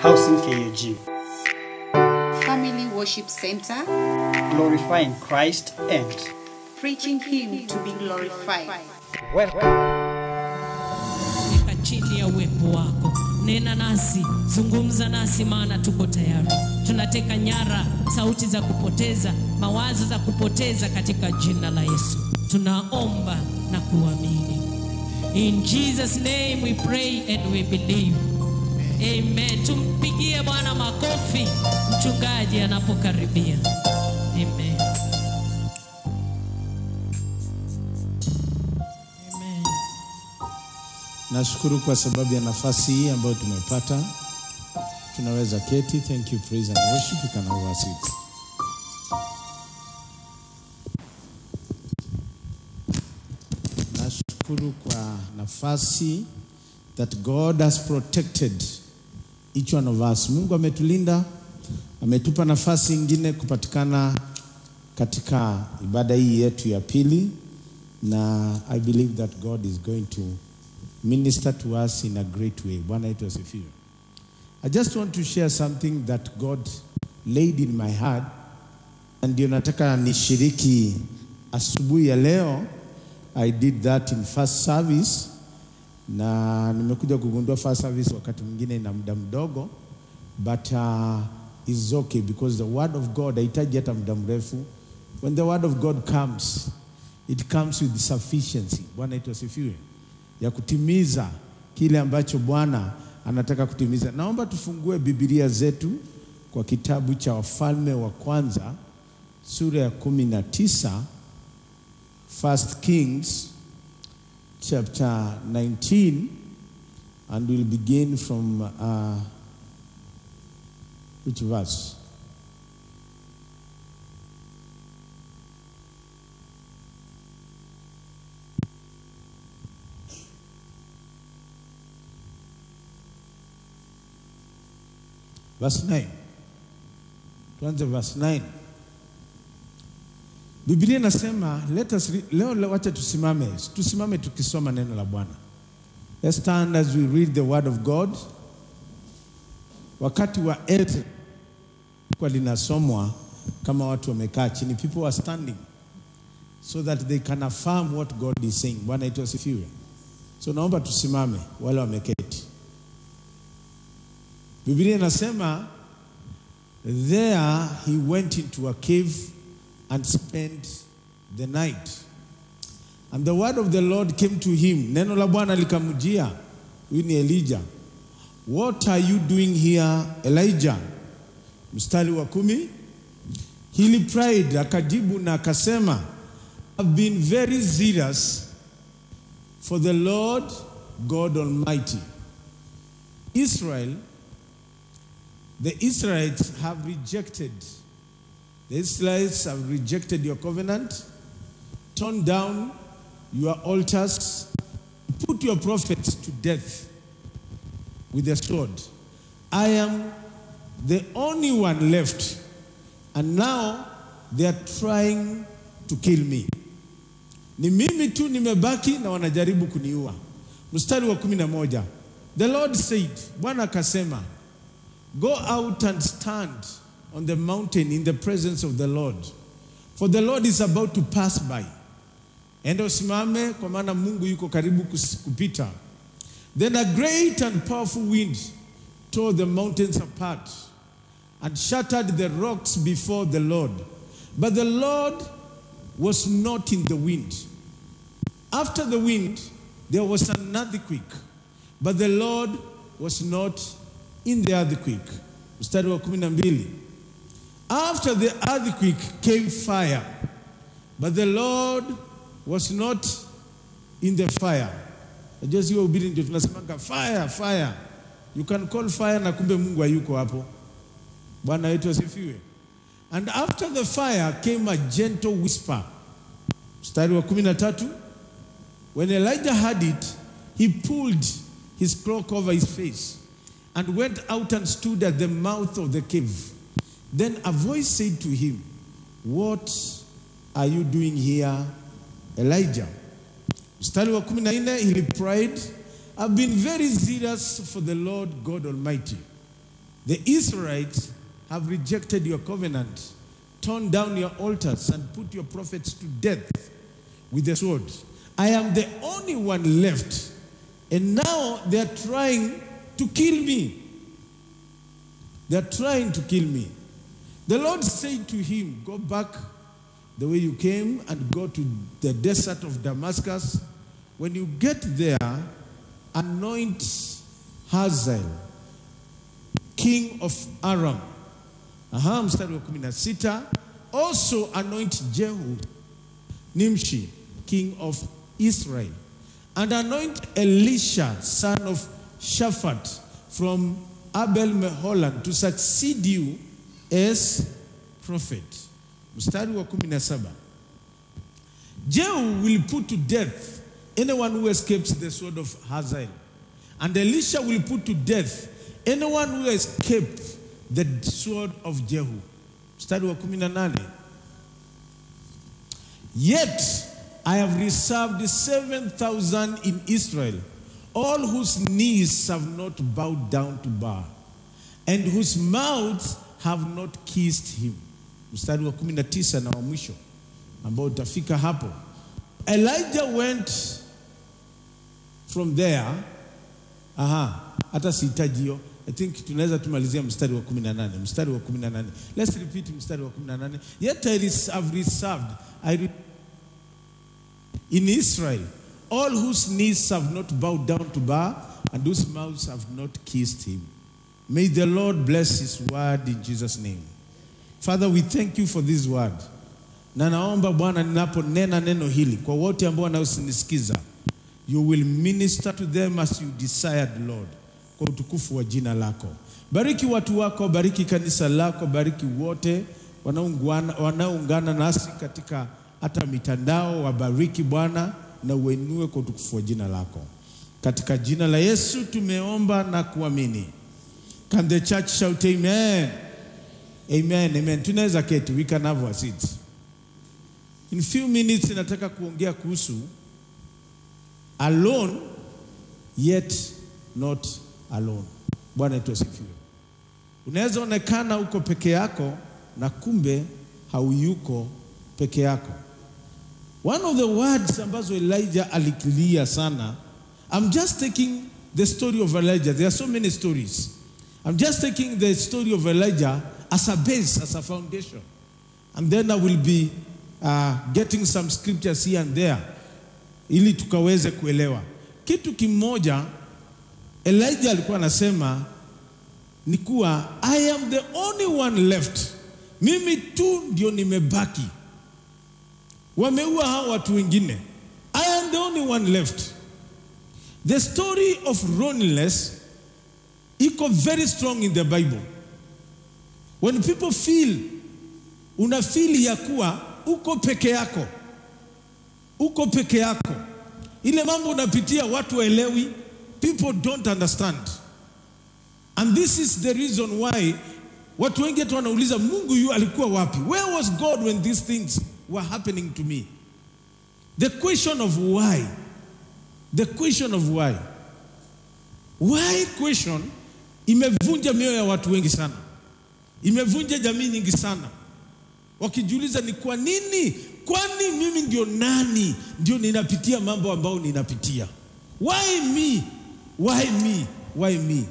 Housing KAG. Family Worship Center. Glorifying Christ and preaching Him to be glorified. Welcome. Chini ya uwepo wako, nena nasi, zungumza nasi, maana tuko tayari. Tunateka nyara sauti za kupoteza, mawazo za kupoteza katika jina la Yesu. Tunaomba na kuamini. In Jesus name we pray and we believe. Amen. Tumpigie Bwana makofi mchungaji anapokaribia. Amen. Nashukuru kwa sababu ya nafasi hii ambayo tumepata. Tunaweza keti. Thank you, praise and worship. You can have a seat. Nashukuru kwa nafasi that God has protected each one of us. Mungu ametulinda, ametupa nafasi nyingine kupatikana katika ibada hii yetu ya pili, na I believe that God is going to minister to us in a great way. Bwana yetu asifiwe. I just want to share something that God laid in my heart, and ndio nataka nishiriki asubuhi ya leo. I did that in first service, na nimekuja kugundua first service wakati mwingine ina muda mdogo, but it's okay because the word of God haitaji hata muda mrefu. When the word of God comes, it comes with sufficiency. Bwana yetu asifiwe, ya kutimiza kile ambacho Bwana anataka kutimiza. Naomba tufungue Biblia zetu kwa kitabu cha Wafalme wa Kwanza sura ya 19, First Kings chapter 19, and we'll begin from which verse? Verse 9. Tuanze verse 9. Biblia inasema, let us leo wacha tusimame tukisoma neno la Bwana. Let's stand as we read the word of God. Wakati wa Ethel kwa linasomwa kama watu wamekaa chini, people are standing so that they can affirm what God is saying. Bwana yetu asifiwe. So naomba tusimame wale wameketi. Biblia inasema, there he went into a cave and spent the night. And the word of the Lord came to him. Neno la Bwana likamjia, huyu ni Elijah. What are you doing here, Elijah? Mstari wa 10. He replied, akajibu na akasema, I've been very zealous for the Lord God Almighty. The Israelites have rejected your covenant, torn down your altars, put your prophets to death with a sword. I am the only one left, and now they are trying to kill me. Ni mimi tu nimebaki na wanajaribu kuniua. Mstari wa 11. The Lord said, Bwana akasema, go out and stand on the mountain in the presence of the Lord, for the Lord is about to pass by. Enda usimame kwa maana Mungu yuko karibu kupita. Then a great and powerful wind tore the mountains apart and shattered the rocks before the Lord. But the Lord was not in the wind. After the wind, there was an earthquake, but the Lord was not in the earthquake. Mstari wa 12. After the earthquake came fire, but the Lord was not in the fire. Just you obedient ndio tunasemanga fire. You can call fire na kumbe Mungu hayuko hapo. Bwana yetu asifiwe. And after the fire came a gentle whisper. Mstari wa 13. When Elijah heard it, he pulled his cloak over his face and went out and stood at the mouth of the cave. Then a voice said to him, what are you doing here, Elijah? Mstari wa 14, he replied, I've been very zealous for the Lord God Almighty. The Israelites have rejected your covenant, torn down your altars, and put your prophets to death with the sword. I am the only one left, and now they are trying to kill me. They are trying to kill me. The Lord said to him, go back the way you came and go to the desert of Damascus. When you get there, anoint Hazael, king of Aram. Mstari wa 16. Also anoint Jehu, Nimshi, king of Israel. And anoint Elisha, son of Shaphat, from Abel Meholah, to succeed you as prophet. Mstari wa 17. Jehu will put to death anyone who escapes the sword of Hazael. And Elisha will put to death anyone who escaped the sword of Jehu. Mstari wa 18. Yet I have reserved 7,000 in Israel, all whose knees have not bowed down to Baal, and whose mouths have not kissed him. Mstari wa 19 na wa mwisho ambao utafika hapo. Elijah went from there. Hata sihitaji hiyo. I think tunaweza tumalizia mstari wa 18. Mstari wa 18. Let's repeat mstari wa 18. Yet I have reserved in Israel all whose knees have not bowed down to Baal, and whose mouths have not kissed him. May the Lord bless his word in Jesus' name. Father, we thank you for this word. Na naomba Bwana ninaponena neno hili kwa wote ambao wanaosinisikiza, you will minister to them as you desired, Lord, kwa utukufu wa jina lako. Bariki watu wako, bariki kanisa lako, bariki wote wanaoungana nasi katika hata mitandao, wabariki Bwana na uinue kwa utukufu wa jina lako. Katika jina la Yesu tumeomba na kuamini. Can the church shout amen? Amen, amen. Tunaweza keti, we can have our seats. In few minutes nataka kuongea kuhusu alone yet not alone. Bwana tusifiwe. Unaweza onekana uko peke yako na kumbe hauyuko peke yako. One of the words ambazo Elijah alikilia sana, I'm just taking the story of Elijah. There are so many stories. I'm just taking the story of Elijah as a base, as a foundation. And then I will be getting some scriptures here and there ili tukaweze kuelewa. Kitu kimoja Elijah alikuwa anasema ni kuwa I am the only one left. Mimi tu ndio nimebaki. Wameua hao watu wengine. I am the only one left. The story of loneliness iko very strong in the Bible. When people feel, unafeel ya kuwa uko peke yako. Uko peke yako. Ile mambo unapitia watu waelewi, people don't understand. And this is the reason why watu wengi wanauliza Mungu yu alikuwa wapi? Where was God when these things were happening to me? The question of why. The question of why. Why question imevunja mioyo ya watu wengi sana. Imevunja jamii nyingi sana. Wakijiuliza ni kwa nini? Kwani mimi ndio nani? Ndio ninapitia mambo ambao ninapitia. Why me? Why me? Why me?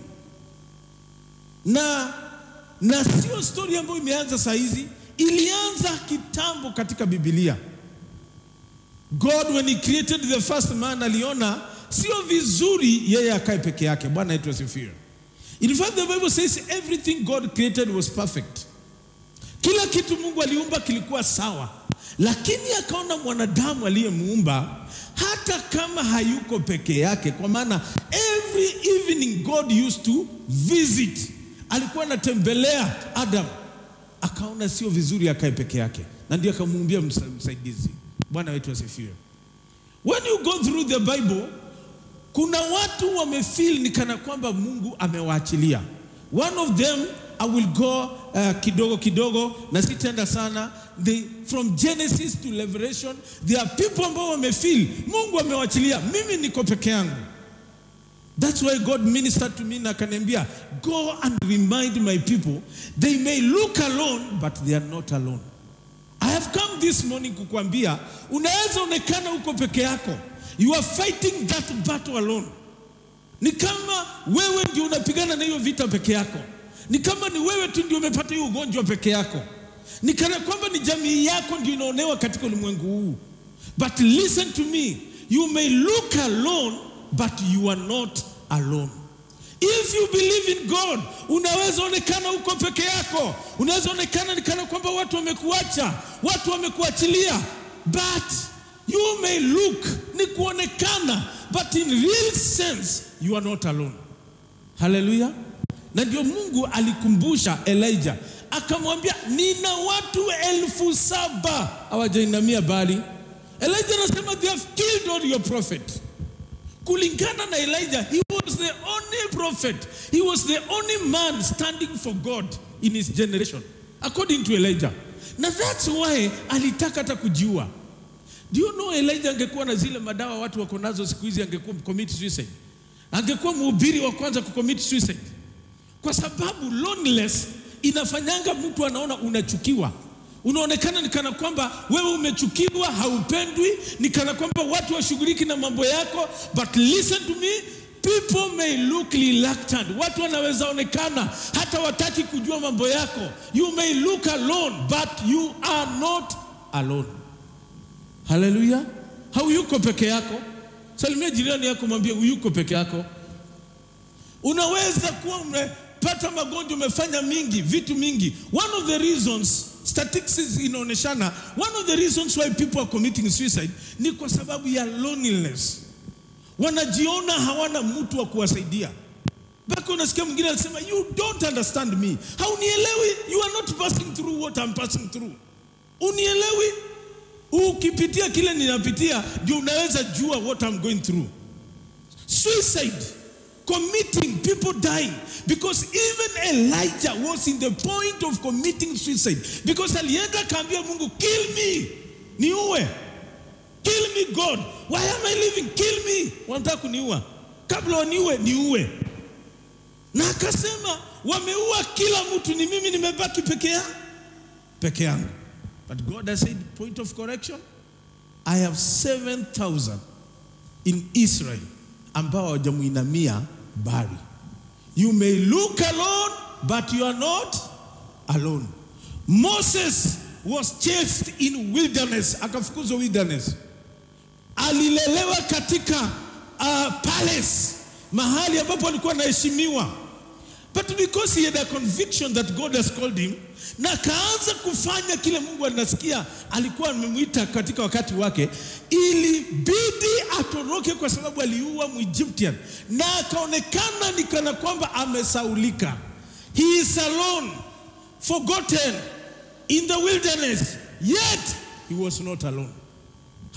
Na sio story ambayo imeanza saa hizi, ilianza kitambo katika Biblia. God when he created the first man aliona sio vizuri yeye akae peke yake. Bwana yetu asifiwe. In fact the Bible says everything God created was perfect. Kila kitu Mungu aliumba kilikuwa sawa. Lakini akaona mwanadamu aliyemuumba hata kama hayuko peke yake, kwa maana every evening God used to visit. Alikuwa anatembelea Adam. Akaona sio vizuri akae peke yake. Na ndiye akamuumbia msaidizi. Bwana wetu asifiwe. When you go through the Bible, kuna watu wamefeel ni kana kwamba Mungu amewaachilia. One of them, I will go kidogo na sitaenda sana. From Genesis to Revelation, there are people ambao wamefeel Mungu amewaachilia. Mimi niko peke yangu. That's why God ministered to me na akaniambia, go and remind my people, they may look alone, but they are not alone. I have come this morning kukuambia, unaweza onekana uko peke yako. You are fighting that battle alone. Ni kama wewe ndio unapigana na hiyo vita peke yako. Ni kama ni wewe tu ndio umepata hiyo ugonjwa peke yako. Ni kana kwamba ni jamii yako ndio inaonewa katika ulimwengu huu. But listen to me, you may look alone, but you are not alone. If you believe in God, unaweza onekana uko peke yako. Unaweza onekana ni kana kwamba watu wamekuacha, watu wamekuachilia. But you may look, ni kuonekana, but in real sense, you are not alone. Hallelujah. Na ndio Mungu alikumbusha Elijah. Akamwambia, nina watu 7,000 hawajainamia Baali. Elijah anasema, they have killed all your prophet. Kulingana na Elijah, he was the only prophet. He was the only man standing for God in his generation, according to Elijah. Na that's why alitaka hata kujiua. Do you know Elijah angekuwa na zile madawa watu wako nazo siku hizi, angekuwa commit suicide. Angekuwa mhubiri wa kwanza kucommit suicide. Kwa sababu loneliness inafanyanga mtu anaona unachukiwa. Unaonekana ni kana kwamba wewe umechukiwa, haupendwi, ni kana kwamba watu washughuliki na mambo yako. But listen to me, people may look reluctant. Watu wanaweza onekana hata wataki kujua mambo yako. You may look alone, but you are not alone. Hallelujah. Hauyuko peke yako. Salimia jirani yako, mwambie uyuko peke yako. Unaweza kuwa umepata magonjwa, umefanya mingi, vitu mingi. One of the reasons, statistics inaoneshana, one of the reasons why people are committing suicide ni kwa sababu ya loneliness. Wanajiona hawana mtu wa kuwasaidia. Bako unasikia mwingine anasema, you don't understand me. Haunielewi, you are not passing through what I'm passing through. Unielewi? Ukipitia kile ninapitia, ndio unaweza jua what I'm going through. Suicide, committing, people dying. Because even Elijah was in the point of committing suicide. Because alienda kaambia Mungu, kill me, niue. Kill me God, why am I living? Kill me. Wanataka kuniua. Kabla waniue, niue. Na akasema, wameua kila mtu, ni mimi nimebaki peke yangu. But God has said, point of correction, I have 7,000 in Israel ambao hawajamuinamia Baali. You may look alone, but you are not alone. Moses was chased in wilderness, akafukuzwa wilderness. Alilelewa katika palace, mahali ambapo alikuwa anaheshimiwa. But because he had a conviction that God has called him, na kaanza kufanya kile Mungu anasikia alikuwa amemuita katika wakati wake, ili bidi atoroke kwa sababu aliua Egyptian, na akaonekana ni kana kwamba amesaulika. He is alone, forgotten in the wilderness, yet he was not alone.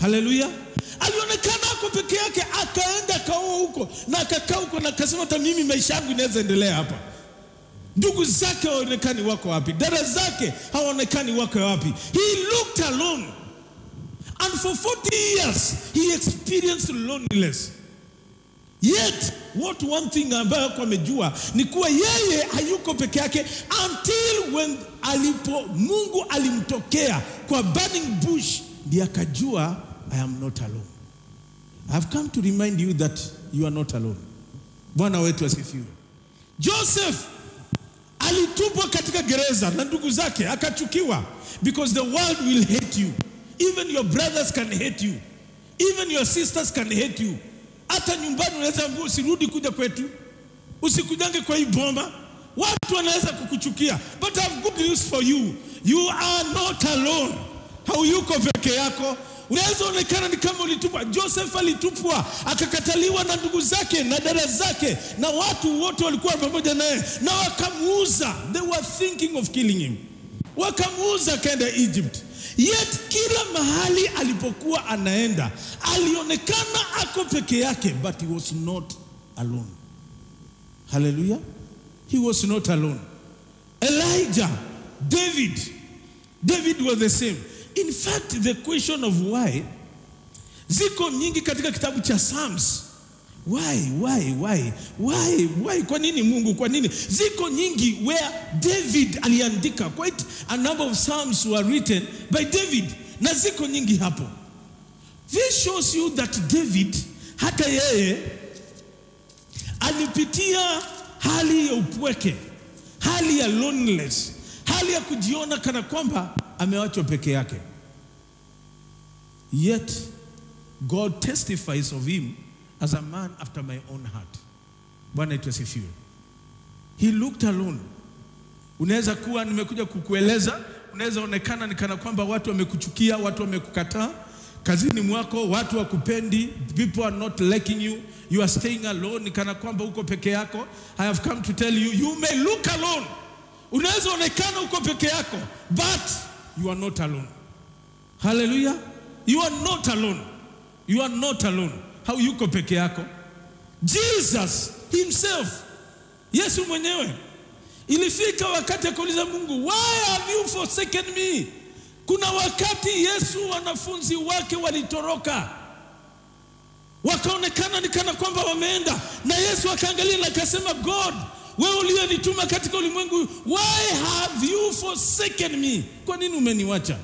Hallelujah. Alionekana ako peke yake, akaenda kaoa huko na akakaa huko na akasema, hata mimi maisha yangu inaweza endelea hapa. Ndugu zake hawaonekani wako wapi, dada zake hawaonekani wako wapi. He looked alone, and for 40 years he experienced loneliness. Yet what one thing ambayo kwa amejua ni kuwa yeye hayuko peke yake, until when Mungu alimtokea kwa burning bush, ndiye akajua, I am not alone. I have come to remind you that you are not alone. Bwana wetu asifiwe. Joseph alitupwa katika gereza na ndugu zake, akachukiwa. Because the world will hate you. Even your brothers can hate you. Even your sisters can hate you. Hata nyumbani unaweza ambiwa usirudi kuja kwetu, usikujange kwa hii bomba. Watu wanaweza kukuchukia. But I have good news for you. You are not alone. Hauyuko peke yako. Unaweza onekana ni kama ulitupwa. Joseph alitupwa, akakataliwa na ndugu zake na dada zake, na watu wote walikuwa pamoja naye, na wakamuuza. They were thinking of killing him. Wakamuuza kaenda Egypt. Yet kila mahali alipokuwa anaenda, alionekana ako peke yake, but he was not alone. Hallelujah. He was not alone. Elijah, David was the same. In fact, the question of why, ziko nyingi katika kitabu cha Psalms. Why? Kwa nini Mungu? Kwa nini? Ziko nyingi where David aliandika. Quite a number of psalms were written by David. Na ziko nyingi hapo. This shows you that David, hata yeye alipitia hali ya upweke, hali ya loneliness, hali ya kujiona kana kwamba amewachwa peke yake. Yet God testifies of him as a man after my own heart. Bwana itasifiwe. He looked alone. Unaweza kuwa nimekuja kukueleza, unaweza onekana ni kana kwamba watu wamekuchukia, watu wamekukataa, kazini mwako watu wakupendi, people are not liking you, you are staying alone, ni kana kwamba uko peke yako. I have come to tell you, you may look alone. Unaweza onekana uko peke yako, but you are not alone. Hallelujah. You are not alone. You are not alone. How yuko peke yako? Jesus himself, Yesu mwenyewe, ilifika wakati akauliza Mungu, why have you forsaken me? Kuna wakati Yesu wanafunzi wake walitoroka, wakaonekana ni kana kwamba wameenda, na Yesu akaangalia na akasema, God, wewe ulionituma katika ulimwengu, why have you forsaken me? Kwa nini umeniacha?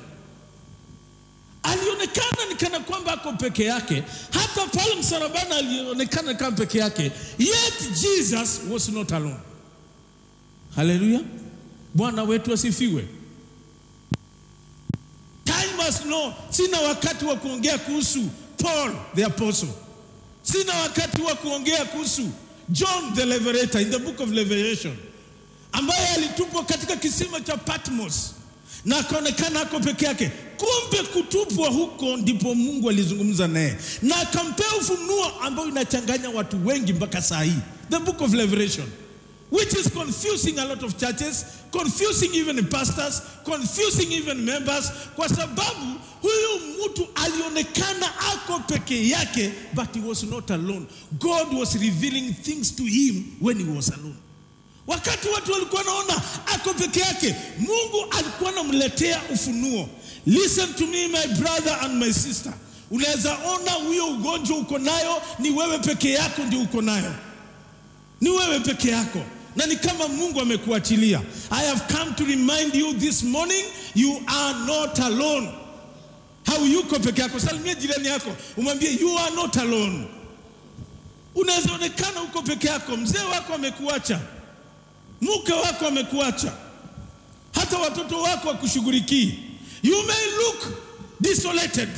Alionekana ni kana kwamba ako peke yake. Hata pale msalabani alionekana kama peke yake. Yet Jesus was not alone. Hallelujah. Bwana wetu asifiwe. Time has no. Sina wakati wa kuongea kuhusu Paul the apostle. Sina wakati wa kuongea kuhusu John the Revelator in the book of Revelation, ambaye alitupwa katika kisima cha Patmos na akaonekana ako peke yake. Kumbe kutupwa huko ndipo Mungu alizungumza naye na akampea ufunuo ambao inachanganya watu wengi mpaka saa hii. The book of Revelation, which is confusing a lot of churches, confusing even pastors, confusing even members, kwa sababu huyu mtu alionekana ako peke yake, but he was not alone. God was revealing things to him when he was alone. Wakati watu walikuwa naona ako peke yake, Mungu alikuwa anamletea ufunuo. Listen to me, my brother and my sister. Unaweza ona huyo ugonjwa uko nayo, ni wewe peke yako ndio uko nayo. Ni wewe peke yako. Na ni kama Mungu amekuachilia. I have come to remind you this morning, you are not alone. How yuko peke yako? Salimia jirani yako, umwambie you are not alone. Unaweza onekana uko peke yako, mzee wako amekuacha, mke wako amekuacha, hata watoto wako wakushughulikii. You may look desolated,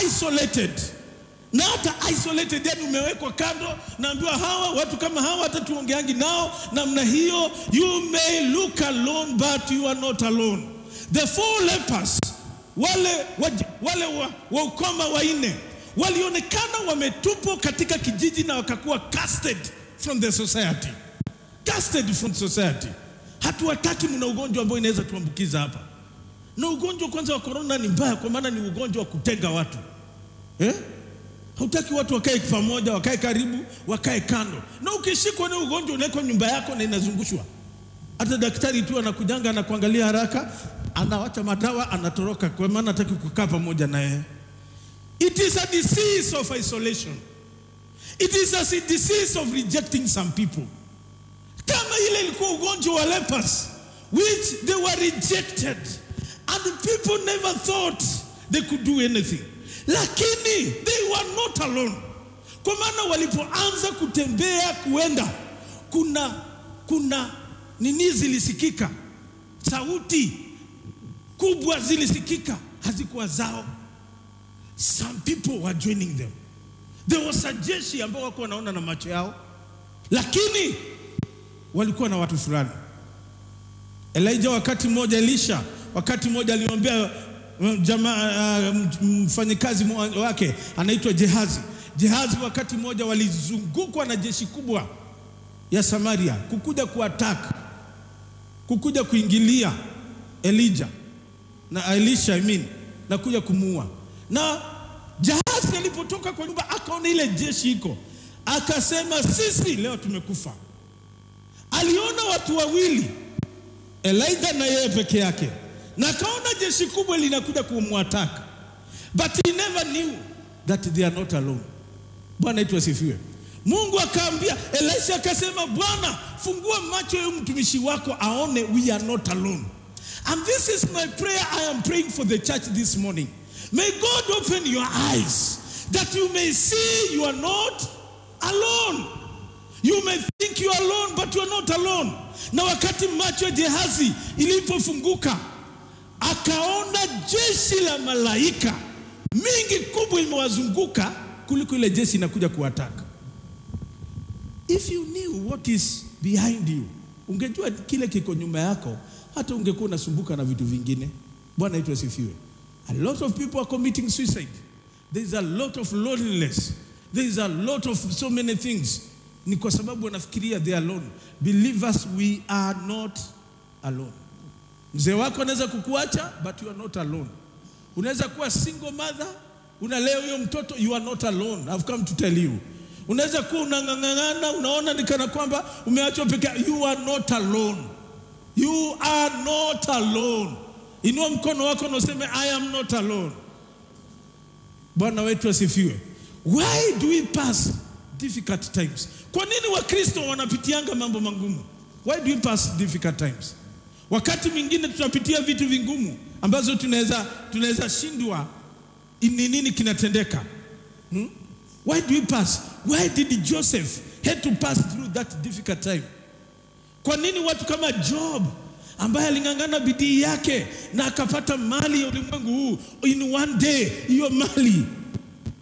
isolated. Na hata isolated, yani umewekwa kando, naambiwa hawa watu kama hawa hata tuongeangi nao namna hiyo. You may look alone, but you are not alone. The four lepers, wale wa ukoma wanne, walionekana wametupwa katika kijiji na wakakuwa casted from the society. Casted from society. Hatuwataki, mna ugonjwa ambao inaweza tuambukiza hapa. Na ugonjwa kwanza wa corona ni mbaya kwa maana ni ugonjwa wa kutenga watu. Hautaki watu wakae pamoja, wakae karibu, wakae kando. Na ukishikwa na ugonjwa unawekwa nyumba yako na inazungushwa. Hata daktari tu anakujanga na kuangalia haraka, anawacha madawa, anatoroka kwa maana hataki kukaa pamoja naye. It is a disease of isolation. It is a disease of rejecting some people. Kama ile ilikuwa ugonjwa wa lepers, which they were rejected, and the people never thought they could do anything. Lakini they were not alone. Kwa maana walipoanza kutembea kuenda, kuna nini zilisikika, sauti kubwa zilisikika, hazikuwa zao. Some people were joining them. There was a jeshi ambao wako wanaona na macho yao, lakini walikuwa na watu fulani. Elijah wakati mmoja, Elisha wakati mmoja aliombea jamaa, mfanyikazi wake anaitwa Gehazi. Gehazi wakati mmoja walizungukwa na jeshi kubwa ya Samaria kukuja kuattack, kukuja kuingilia Elijah na Elisha na kuja kumuua. Na Gehazi alipotoka kwa nyumba akaona ile jeshi iko, akasema sisi leo tumekufa. Aliona watu wawili, Elijah na yeye peke yake, na kaona jeshi kubwa linakuja kumwataka. But he never knew that they are not alone. Bwana wetu asifiwe. Mungu akaambia Elisha, akasema, Bwana, fungua macho ya mtumishi wako aone we are not alone. And this is my prayer I am praying for the church this morning. May God open your eyes that you may see you are not alone. You may think you are alone, but you are not alone. Na wakati macho ya Gehazi ilipofunguka, akaona jeshi la malaika mingi kubwa imewazunguka kuliko ile jeshi inakuja kuwataka. If you knew what is behind you, ungejua kile kiko nyuma yako, hata ungekuwa unasumbuka na vitu vingine. Bwana yetu asifiwe. A lot of people are committing suicide. There is a lot of loneliness. There is a lot of so many things. Ni kwa sababu wanafikiria they are alone. Believers, we are not alone. Mzee wako anaweza kukuacha, but you are not alone. Unaweza kuwa single mother, unalea huyo mtoto, you are not alone. I've come to tell you. Unaweza kuwa unangangana, unaona ni kana kwamba umeachwa peke yako, you are not alone. You are not alone. Inua mkono wako na useme, I am not alone. Bwana wetu asifiwe. Why do we pass difficult times? Kwa nini Wakristo wanapitianga mambo magumu? Why do we pass difficult times? Wakati mwingine tunapitia vitu vingumu ambazo tunaweza shindwa ni nini kinatendeka. Why do we pass? Why did Joseph had to pass through that difficult time? Kwa nini watu kama Job ambaye alingangana bidii yake na akapata mali ya ulimwengu huu, in one day hiyo mali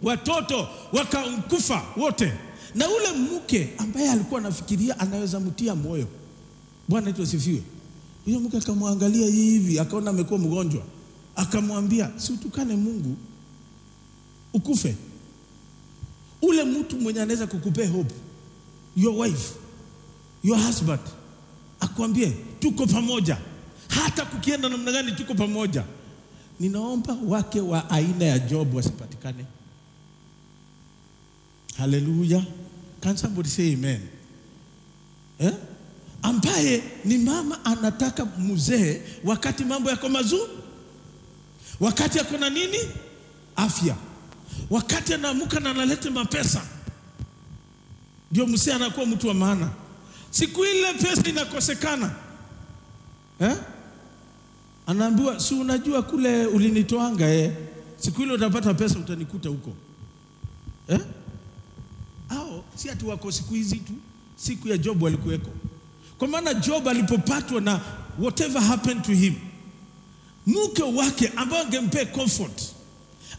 watoto wakakufa wote, na ule mke ambaye alikuwa anafikiria anaweza mtia moyo. Bwana wetu asifiwe. Huyo mke akamwangalia hivi, akaona amekuwa mgonjwa, akamwambia, si utukane Mungu ukufe. Ule mtu mwenye anaweza kukupea hope, your wife, your husband, akwambie tuko pamoja, hata kukienda namna gani tuko pamoja. Ninaomba wake wa aina ya Job wasipatikane. Hallelujah. Can somebody say amen? Ambaye ni mama anataka mzee wakati mambo yako mazuri, wakati yako na nini? Afya. Wakati anaamka na analeta mapesa, ndio mzee anakuwa mtu wa maana. Siku ile pesa inakosekana, anaambiwa, si unajua kule ulinitoanga, siku ile utapata pesa, utanikuta huko. Hao si ati wako siku hizi tu, siku ya Job walikuweko. Kwa maana Job alipopatwa na whatever happened to him, mke wake ambaye angempa comfort,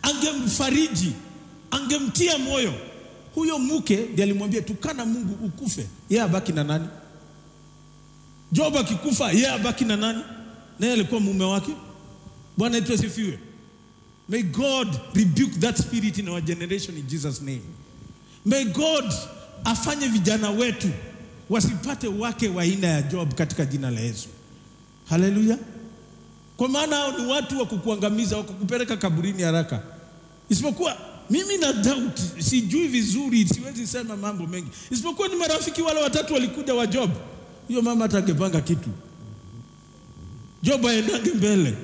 angemfariji, angemtia moyo, huyo mke ndiye alimwambia, tukana Mungu ukufe, yeye abaki na nani? Job akikufa, yeye abaki na nani? Naye alikuwa mume wake. Bwana yetu asifiwe. May God rebuke that spirit in our generation in Jesus name. May God afanye vijana wetu wasipate wake wa aina ya Job katika jina la Yesu. Hallelujah. Kwa maana hao ni watu wa kukuangamiza, wa kukupeleka kaburini haraka. Isipokuwa mimi na doubt, sijui vizuri, siwezi sema mambo mengi. Isipokuwa ni marafiki wale watatu walikuja wa Job, hiyo mama atangepanga kitu, Job aendange mbele.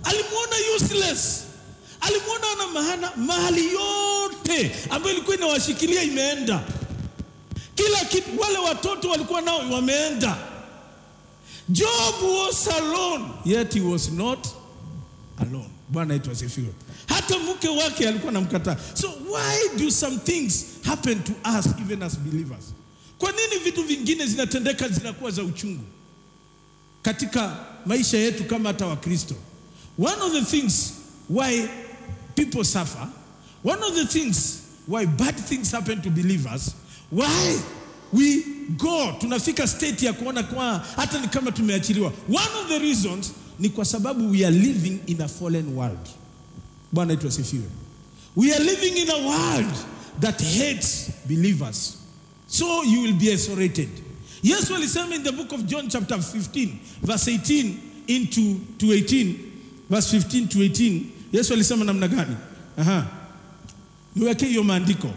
Alimuona useless, alimuona ana maana, mali yote ambayo ilikuwa inawashikilia imeenda, kila kitu, wale watoto walikuwa nao wameenda. Job was alone, yet he was not alone. Bwana yetu asifiwe. Hata mke wake alikuwa anamkataa. So why do some things happen to us even as believers? Kwa nini vitu vingine zinatendeka zinakuwa za uchungu katika maisha yetu kama hata Wakristo? One of the things why people suffer, one of the things why bad things happen to believers, why we go tunafika state ya kuona kwa hata ni kama tumeachiliwa, one of the reasons ni kwa sababu we are living in a fallen world. Bwana yetu asifiwe. We are living in a world that hates believers, so you will be isolated. Yesu alisema in the book of John chapter 15 verse 18 to 18, verse 15 to 18, Yesu alisema namna gani? Niweke hiyo maandiko.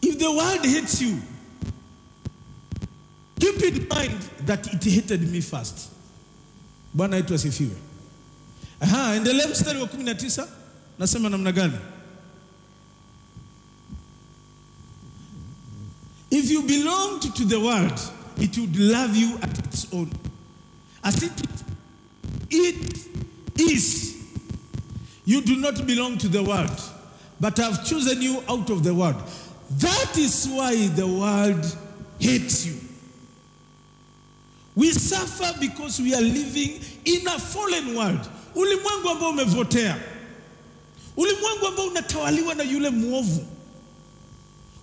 If the world hates you, keep in mind that it hated me first. Bwana yetu asifiwe. Endelea mstari wa 19. Nasema namna gani? If you belonged to the world, it would love you at its own. As it is, you do not belong to the world, but I have chosen you out of the world. That is why the world hates you. We suffer because we are living in a fallen world. Ulimwengu ambao umepotea. Ulimwengu ambao unatawaliwa na yule muovu.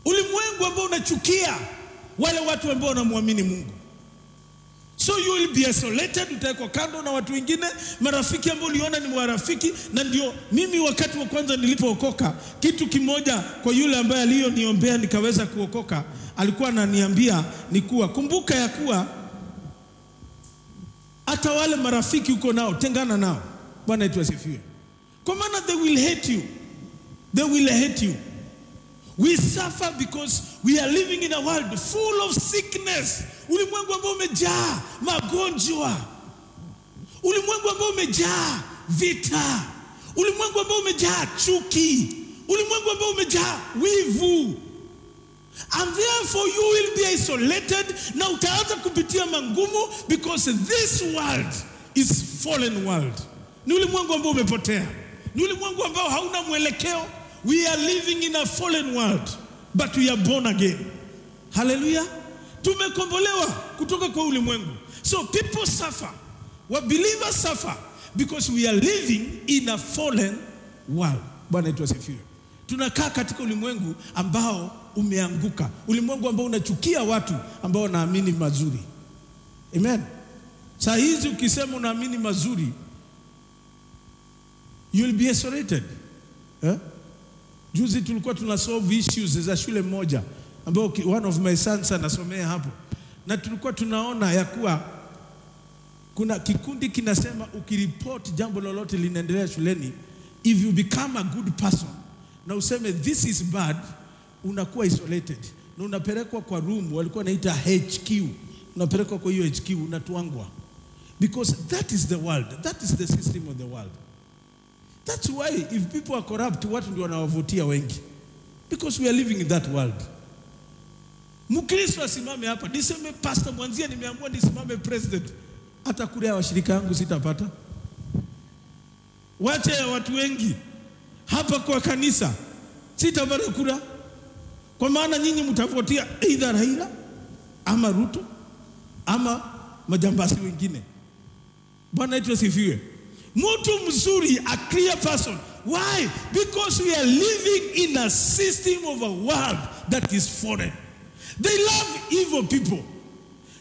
Ulimwengu ambao unachukia wale watu ambao wanamwamini Mungu. So you will be isolated, utaekwa kando na watu wengine, marafiki ambao uliona ni marafiki. Na ndio mimi wakati wa kwanza nilipookoka, kitu kimoja kwa yule ambaye alioniombea nikaweza kuokoka, alikuwa ananiambia ni kuwa kumbuka ya kuwa hata wale marafiki uko nao tengana nao. Bwana yetu asifiwe. Kwa maana they will hate you. They will hate you. We suffer because we are living in a world full of sickness. Ulimwengu ambao umejaa magonjwa. Ulimwengu ambao umejaa vita. Ulimwengu ambao umejaa chuki. Ulimwengu ambao umejaa wivu. And therefore you will be isolated. Na utaanza kupitia mangumu because this world is fallen world. Ni ulimwengu ambao umepotea. Ni ulimwengu ambao hauna mwelekeo. We are living in a fallen world, but we are born again. Hallelujah. Tumekombolewa kutoka kwa ulimwengu. So people suffer. What believers suffer because we are living in a fallen world. Bwana yetu asifiwe. Tunakaa katika ulimwengu ambao umeanguka. Ulimwengu ambao unachukia watu ambao wanaamini mazuri. Amen. Saa hizi ukisema unaamini mazuri, you will be isolated. Juzi tulikuwa tunasolve issues za shule moja ambao one of my sons anasomea hapo. Na tulikuwa tunaona ya kuwa kuna kikundi kinasema ukiripoti jambo lolote linaendelea shuleni, if you become a good person na useme this is bad, unakuwa isolated. Na unapelekwa kwa room walikuwa naita HQ. Unapelekwa kwa hiyo HQ unatuangwa. Because that is the world. That is the system of the world. That's why if people are corrupt, watu ndio wanawavutia wengi. Because we are living in that world. Mkristo asimame hapa, niseme pastor mwanzia nimeamua nisimame president. Hata kura ya washirika wangu sitapata. Wacha ya watu wengi hapa kwa kanisa sitapata kura. Kwa maana nyinyi mtavotia either Raila ama Ruto ama majambasi wengine. Bwana yetu asifiwe. Mtu mzuri, a clear person. Why? Because we are living in a system of a world that is foreign. They love evil people.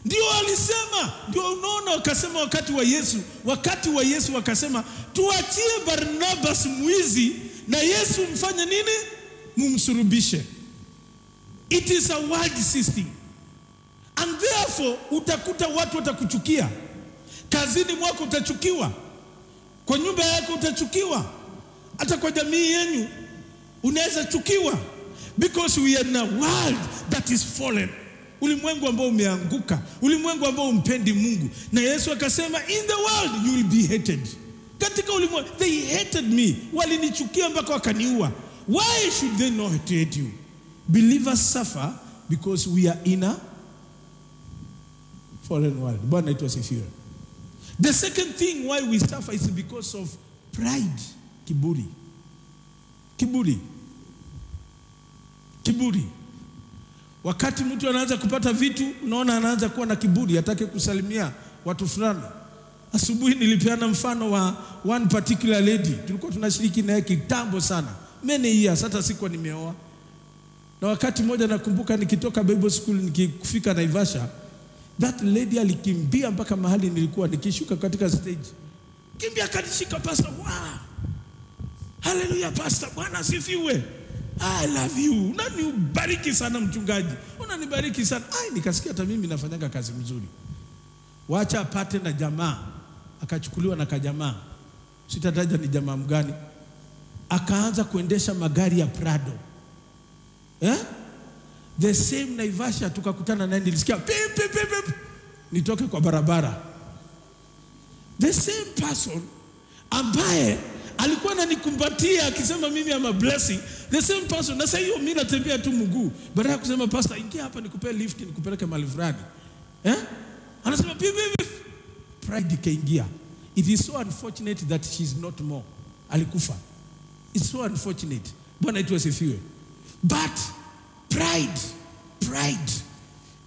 Ndio alisema, ndio unaona wakasema wakati wa Yesu wakasema tuachie Barnabas mwizi na Yesu mfanye nini? Mumsurubishe. It is a world system. And therefore utakuta watu watakuchukia. Kazini mwako utachukiwa. Kwa nyumba yako utachukiwa. Hata kwa jamii yenu unaweza chukiwa. Because we are in a world that is fallen. Ulimwengu ambao umeanguka. Ulimwengu ambao umpendi Mungu. Na Yesu akasema in the world you will be hated. Katika ulimwengu they hated me. Walinichukia mpaka wakaniua. Why should they not hate you? Believers suffer because we are in a fallen world. Bwana yetu asifiwe. The second thing why we suffer is because of pride. Kiburi. Wakati mtu anaanza kupata vitu, unaona anaanza kuwa na kiburi, hataki kusalimia watu fulani. Asubuhi nilipeana mfano wa one particular lady. Tulikuwa tunashiriki naye kitambo sana. Many years, hata sikuwa nimeoa. Na wakati mmoja nakumbuka nikitoka Bible school nikifika Naivasha, that lady alikimbia mpaka mahali nilikuwa nikishuka katika stage. Kimbia kanishika pastor. Wow. Hallelujah pastor. Bwana asifiwe. I love you. Unanibariki sana mchungaji. Unanibariki sana. Nikasikia hata mimi nafanyaga kazi mzuri. Wacha apate na jamaa. Akachukuliwa na kajamaa. Sitataja ni jamaa mgani. Akaanza kuendesha magari ya Prado. The same Naivasha tukakutana naye, nilisikia pip pip pip. nitoke kwa barabara. The same person ambaye alikuwa ananikumbatia akisema mimi am a blessing, the same person na sasa hiyo mimi natembea tu mguu, baada ya kusema pastor ingia hapa nikupe lift nikupeleke mahali fulani. Anasema bibi, pride ikaingia. It is so unfortunate that she's not more. Alikufa. It's so unfortunate. Bwana itu asifiwe. But pride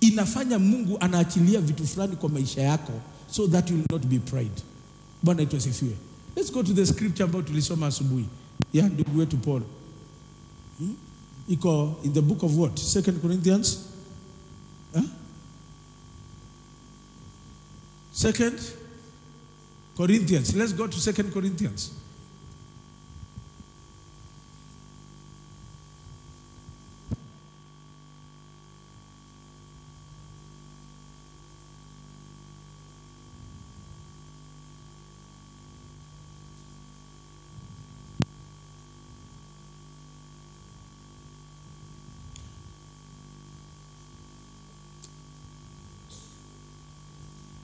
inafanya Mungu anaachilia vitu fulani kwa maisha yako so that you will not be pride. Bwana itu asifiwe. Let's go to the scripture ambayo tulisoma asubuhi. Ya ndugu wetu Paul. Iko in the book of what? 2 Corinthians? 2 Corinthians. Let's go to 2 Corinthians.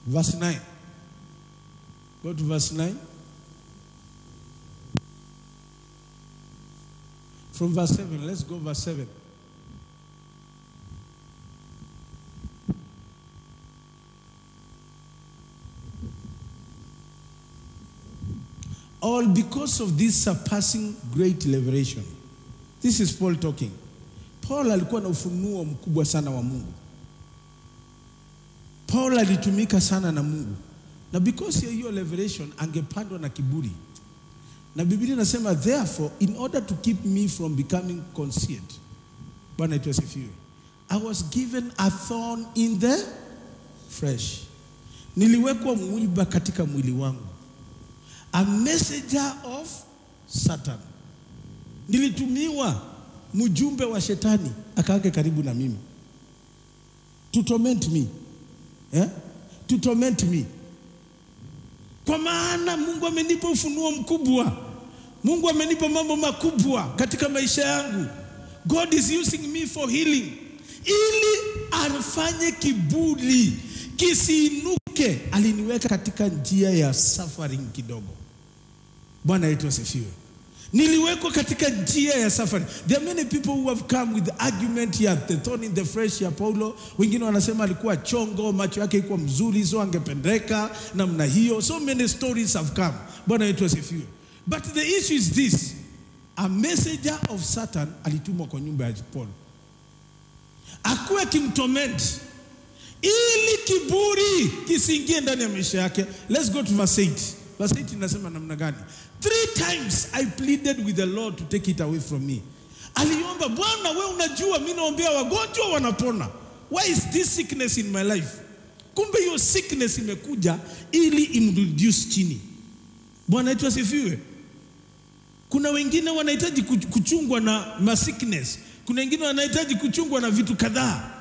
Verse 9. Go to verse 9. From verse 7, let's go verse 7. All because of this surpassing great revelation. This is Paul talking. Paul alikuwa na ufunuo mkubwa sana wa Mungu. Paul alitumika sana na Mungu. Na because ya hiyo revelation angepandwa na kiburi. Na Biblia inasema therefore in order to keep me from becoming conceited. Bwana itu asifiwe. I was given a thorn in the flesh. Niliwekwa mwiba katika mwili wangu. A messenger of Satan. Nilitumiwa mjumbe wa shetani akaake karibu na mimi. To torment me. To torment me. Kwa maana Mungu amenipa ufunuo mkubwa. Mungu amenipa mambo makubwa katika maisha yangu. God is using me for healing. Ili anifanye kiburi kisiinuke, aliniweka katika njia ya suffering kidogo. Bwana yetu asifiwe. Niliwekwa katika njia ya suffering. There are many people who have come with the argument here, the thorn in the flesh ya Paulo. Wengine wanasema alikuwa chongo, macho yake ilikuwa mzuri, so angependeka namna hiyo. So many stories have come. Bwana yetu asifiwe. But the issue is this. A messenger of Satan alitumwa kwa nyumba ya Paul. Akuwe kimtorment ili kiburi kisiingie ndani ya maisha yake. Let's go to verse 8. Verse 8 inasema namna gani? 3 times I pleaded with the Lord to take it away from me. Aliomba, Bwana wewe unajua mimi naombea wagonjwa wanapona. Why is this sickness in my life? Kumbe hiyo sickness imekuja ili imreduce chini. Bwana wetu asifiwe. Kuna wengine wanahitaji kuchungwa na sickness. Kuna wengine wanahitaji kuchungwa na vitu kadhaa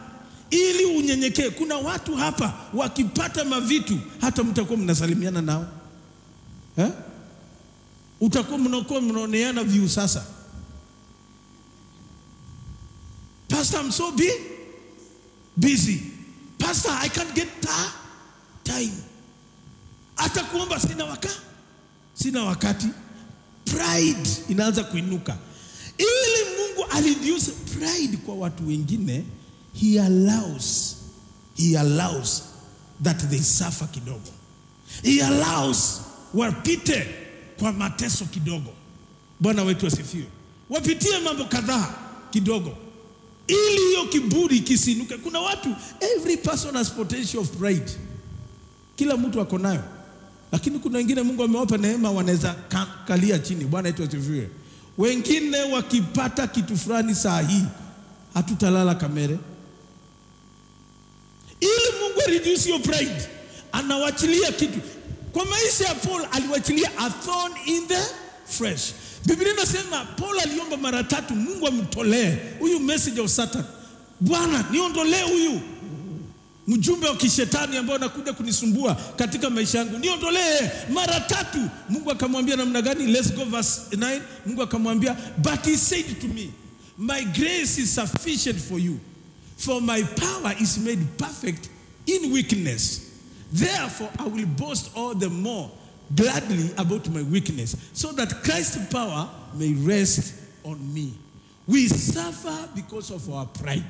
ili unyenyekee. Kuna watu hapa wakipata mavitu hata mtakuwa mnasalimiana nao. Utakuwa mnaoneana view sasa. Pastor, I'm so busy. Pastor, I can't get time. Atakuomba sina wakati. Pride inaanza kuinuka. Ili Mungu alireduce pride kwa watu wengine, he allows that they suffer kidogo. He allows wapite kwa mateso kidogo. Bwana wetu asifiwe. Wapitie mambo kadhaa kidogo ili hiyo kiburi kisinuke. Kuna watu, every person has potential of pride. Kila mtu ako nayo. Lakini kuna wengine Mungu amewapa neema wanaweza kalia chini. Bwana wetu asifiwe. Wengine wakipata kitu fulani saa hii hatutalala kamere. Ili Mungu reduce your pride, anawachilia kitu. Kwa maisha ya Paul aliwachilia a thorn in the flesh. Biblia inasema Paul aliomba mara 3 Mungu amtolee huyu message of Satan. Bwana niondolee huyu mjumbe wa kishetani ambao anakuja kunisumbua katika maisha yangu. Niondolee mara 3. Mungu akamwambia namna gani? Let's go verse 9. Mungu akamwambia, but he said to me, my grace is sufficient for you, for my power is made perfect in weakness. Therefore, I will boast all the more gladly about my weakness, so that Christ's power may rest on me. We suffer because of our pride.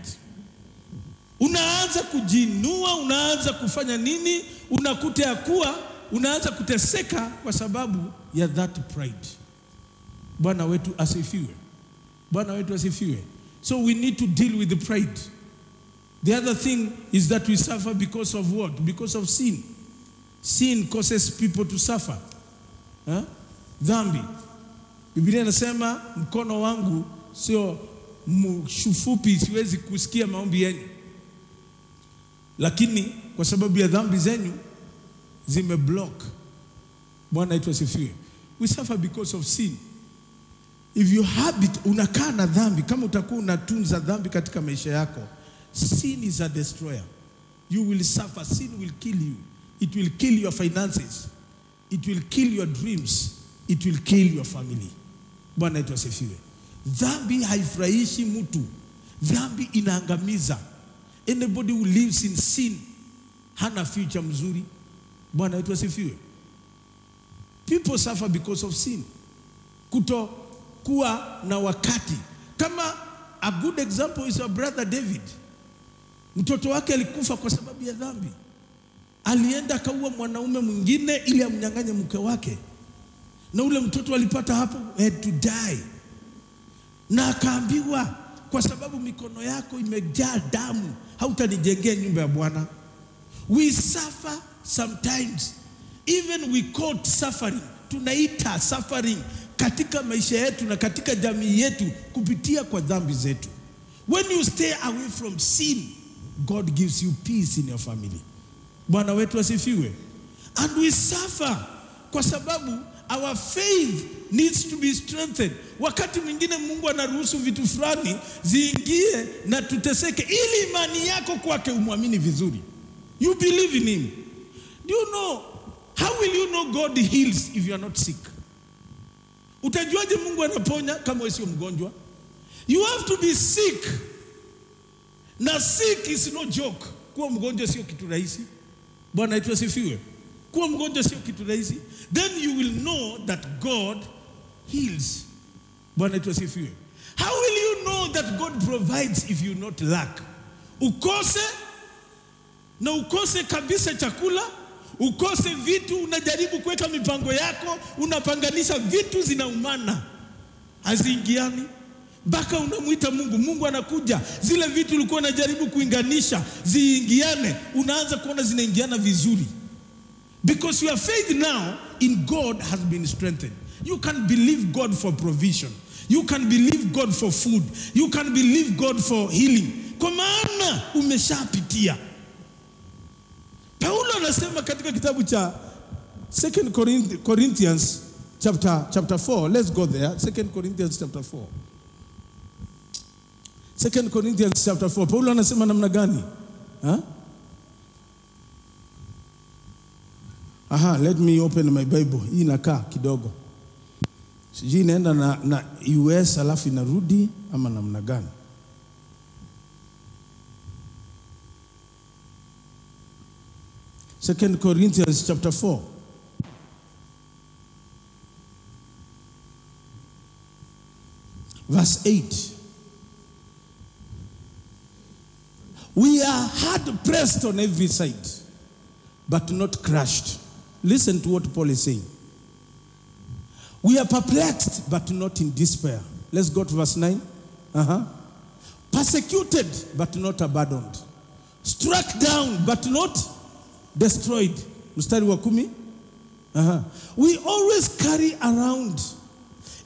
Unaanza kujinua, unaanza kufanya nini, unakuta ya kuwa, unaanza kuteseka kwa sababu ya that pride. Bwana wetu asifiwe. Bwana wetu asifiwe. So we need to deal with the pride. The other thing is that we suffer because of what? Because of sin. Sin causes people to suffer. Dhambi. Biblia inasema mkono wangu sio mfupi, siwezi kusikia maombi yenu. Lakini kwa sababu ya dhambi zenyu zimeblock. Bwana wetu asifiwe. We suffer because of sin. If you habit, unakaa na dhambi, kama utakuwa unatunza dhambi katika maisha yako, sin is a destroyer. You will suffer. Sin will kill you. It will kill your finances. It will kill your dreams. It will kill your family. Bwana wetu asifiwe. Dhambi haifurahishi mtu. Dhambi inaangamiza. Anybody who lives in sin hana future mzuri. Bwana wetu asifiwe. People suffer because of sin. Kutokuwa na wakati. Kama a good example is our brother David. Mtoto wake alikufa kwa sababu ya dhambi. Alienda akaua mwanaume mwingine ili amnyang'anye mke wake. Na ule mtoto alipata hapo had to die. Na akaambiwa, kwa sababu mikono yako imejaa damu, hautanijengea nyumba ya Bwana. We suffer sometimes. Even we quote suffering. Tunaita suffering katika maisha yetu na katika jamii yetu kupitia kwa dhambi zetu. When you stay away from sin, God gives you peace in your family. Bwana wetu asifiwe. And we suffer kwa sababu our faith needs to be strengthened. Wakati mwingine Mungu anaruhusu vitu fulani ziingie na tuteseke ili imani yako kwake umwamini vizuri. You believe in him. Do you know, how will you know God heals if you are not sick? Utajuaje Mungu anaponya kama wewe sio mgonjwa? You have to be sick. Na sick is no joke. Kuwa mgonjwa sio kitu rahisi. Bwana wetu asifiwe. Kuwa mgonjwa sio kitu rahisi. Then you will know that God heals. Bwana wetu asifiwe. How will you know that God provides if you not lack? Ukose na ukose kabisa chakula, ukose vitu, unajaribu kuweka mipango yako, unapanganisha vitu zinaumana, haziingiani. Mpaka unamuita Mungu, Mungu anakuja, zile vitu ulikuwa unajaribu kuinganisha ziingiane, unaanza kuona zinaingiana vizuri. Because your faith now in God has been strengthened. You can believe God for provision. You can believe God for food. You can believe God for healing. Kwa maana umeshapitia. Paulo anasema katika kitabu cha 2 Corinthians chapter 4. Let's go there. 2 Corinthians chapter 4. 2 Corinthians chapter 4. Paulo anasema namna gani? Let me open my Bible. Hii inakaa kidogo. Sijui inaenda na US alafu inarudi ama namna gani? Second Corinthians chapter 4. Verse 8. We are hard pressed on every side, but not crushed. Listen to what Paul is saying. We are perplexed, but not in despair. Let's go to verse 9. Persecuted, but not abandoned. Struck down, but not destroyed. Mstari wa 10. We always carry around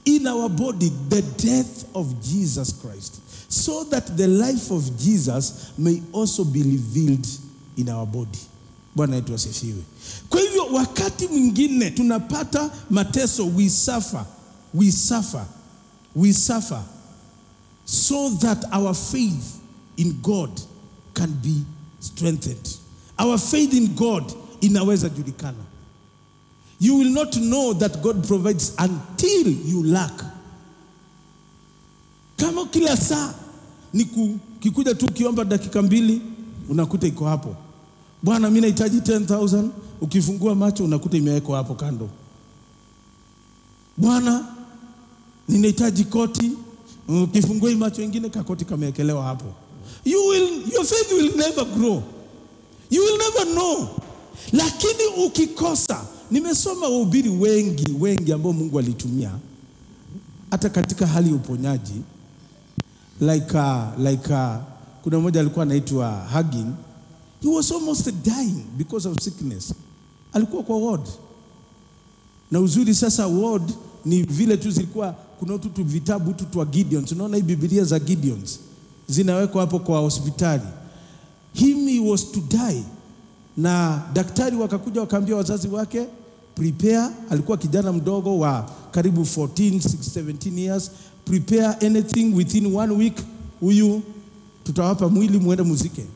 in our body the death of Jesus Christ, so that the life of Jesus may also be revealed in our body. Bwana wetu asifiwe. Kwa hivyo wakati mwingine tunapata mateso, we suffer so that our faith in God can be strengthened. Our faith in God inaweza julikana. You will not know that God provides until you lack. Kama kila saa ni kikuja tu kiomba dakika 2 unakuta iko hapo. Bwana mimi nahitaji 10,000, ukifungua macho unakuta imewekwa hapo kando. Bwana ninahitaji koti, ukifungua macho ingine kakoti kamewekelewa hapo. Your faith will never grow. You will never know. Lakini ukikosa, nimesoma wahubiri wengi ambao Mungu alitumia hata katika hali ya uponyaji, like kuna mmoja alikuwa anaitwa Hagin. He was almost dying because of sickness. Alikuwa kwa ward. Na uzuri sasa ward ni vile tu zilikuwa kuna tu vitabu tu twa Gideons. Unaona hii Biblia za Gideons zinawekwa hapo kwa hospitali. He was to die. Na daktari wakakuja wakaambia wazazi wake prepare. Alikuwa kijana mdogo wa karibu 14, 17 years. Prepare anything within 1 week. Huyu tutawapa mwili muende muzike.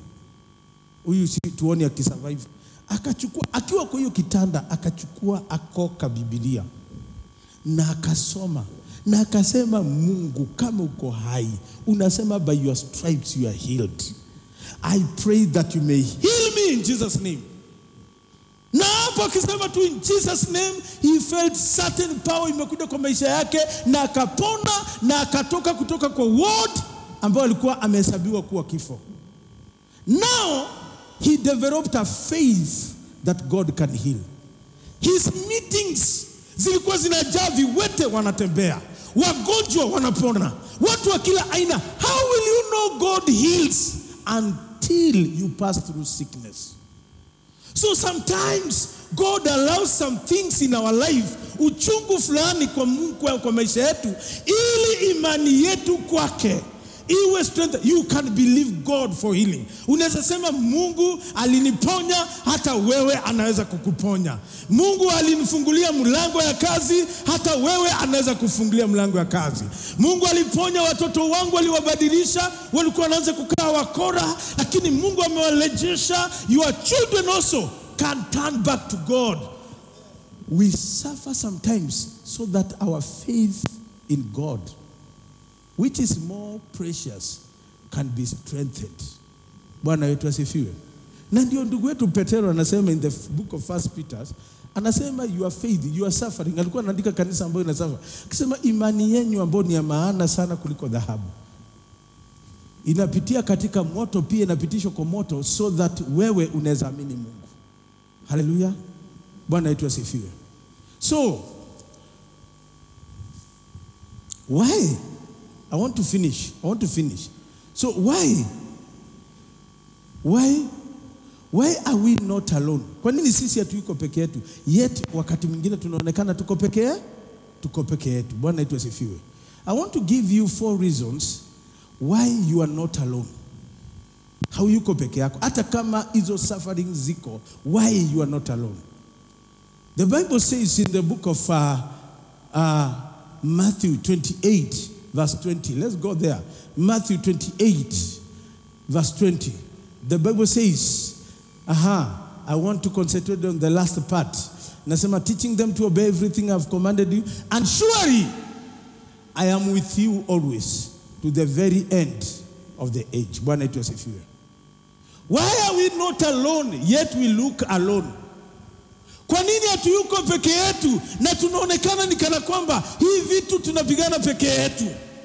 Huyu si tuone akisurvive. Akachukua akiwa kwa hiyo kitanda, akachukua akoka Biblia na akasoma na akasema, Mungu kama uko hai, unasema by your stripes you are healed. I pray that you may heal me in Jesus name. Na hapo akisema tu in Jesus name, he felt certain power imekuja kwa maisha yake na akapona na akatoka kutoka kwa ward ambao alikuwa amehesabiwa kuwa kifo. Now he developed a faith that God can heal. His meetings zilikuwa zinajaa viwete wanatembea, wagonjwa wanapona, watu wa kila aina. How will you know God heals? Until you pass through sickness. So sometimes God allows some things in our life, uchungu fulani kwa Mungu kwa maisha yetu, ili imani yetu kwake iwe strength. You can believe God for healing. Unaweza sema Mungu aliniponya, hata wewe anaweza kukuponya. Mungu alinifungulia mlango ya kazi, hata wewe anaweza kufungulia mlango ya kazi. Mungu aliponya watoto wangu, aliwabadilisha, walikuwa wanaanza kukaa wakora, lakini Mungu amewarejesha. Your children also can turn back to God. We suffer sometimes so that our faith in God, which is more precious, can be strengthened. Bwana wetu asifiwe. Na ndio ndugu wetu Petero anasema in the book of 1 Peter, anasema your faith, your suffering. Alikuwa anaandika kanisa ambayo inasuffer. Akisema imani yenu ambayo ni ya maana sana kuliko dhahabu, inapitia katika moto, pia inapitishwa kwa moto, so that wewe unaweza amini Mungu. Hallelujah. Bwana wetu asifiwe. So why? I want to finish. So why are we not alone? Kwa nini sisi hatuko peke yetu? Yet wakati mwingine tunaonekana tuko peke yetu. Bwana wetu asifiwe. I want to give you 4 reasons why you are not alone. How yuko peke yako? Hata kama hizo suffering ziko, why you are not alone? The Bible says in the book of Matthew 28 verse 20. Let's go there. Matthew 28 verse 20. The Bible says, I want to concentrate on the last part. Nasema, teaching them to obey everything I have commanded you, and surely I am with you always to the very end of the age. Bwana wetu asifiwe. Why are we not alone yet we look alone? Kwa nini hatuyuko peke yetu na tunaonekana ni kana kwamba hii vitu tunapigana peke yetu?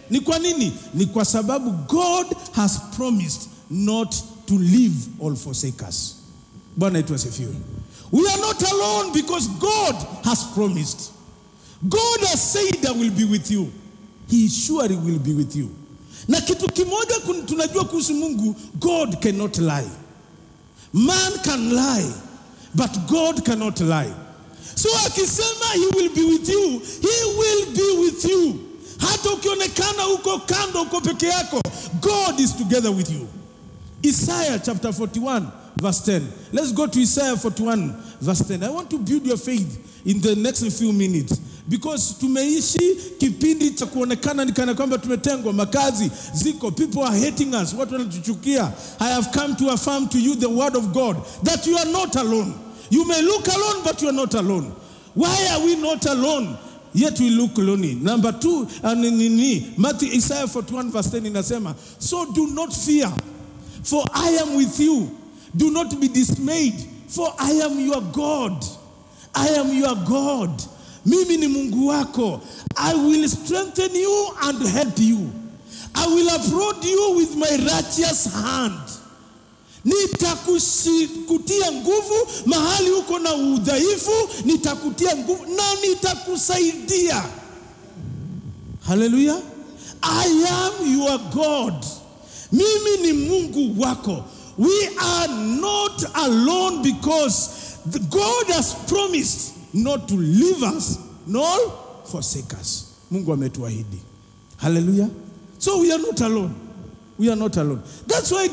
Ni kwa nini? Ni kwa sababu God has promised not to leave or forsake us. Bwana wetu asifiwe. We are not alone because God has promised. God has said I will be with you. He surely will be with you. Na kitu kimoja tunajua kuhusu Mungu, God cannot lie. Man can lie, but God cannot lie. So akisema he will be with you, he will be with you. Hata ukionekana uko kando, uko peke yako, God is together with you. Isaiah chapter 41 verse 10. Let's go to Isaiah 41 verse 10. I want to build your faith in the next few minutes, because tumeishi kipindi cha kuonekana ni kana kwamba tumetengwa, makazi ziko, people are hating us, watu wanatuchukia. I have come to affirm to you the word of God that you are not alone. You may look alone, but you are not alone. Why are we not alone yet we look lonely? Number 2, Isaiah 41 verse 10 inasema, so do not fear, for I am with you. Do not be dismayed, for I am your God. I am your God. Mimi ni Mungu wako. I will strengthen you and help you. I will uphold you with my righteous hand. Nitakutia nguvu mahali uko na udhaifu, nitakutia nguvu na nitakusaidia. Hallelujah. I am your God. Mimi ni Mungu wako. We are not alone because God has promised not to leave us nor forsake us. Mungu ametuahidi. Hallelujah. So we are not alone. We are not alone. That's why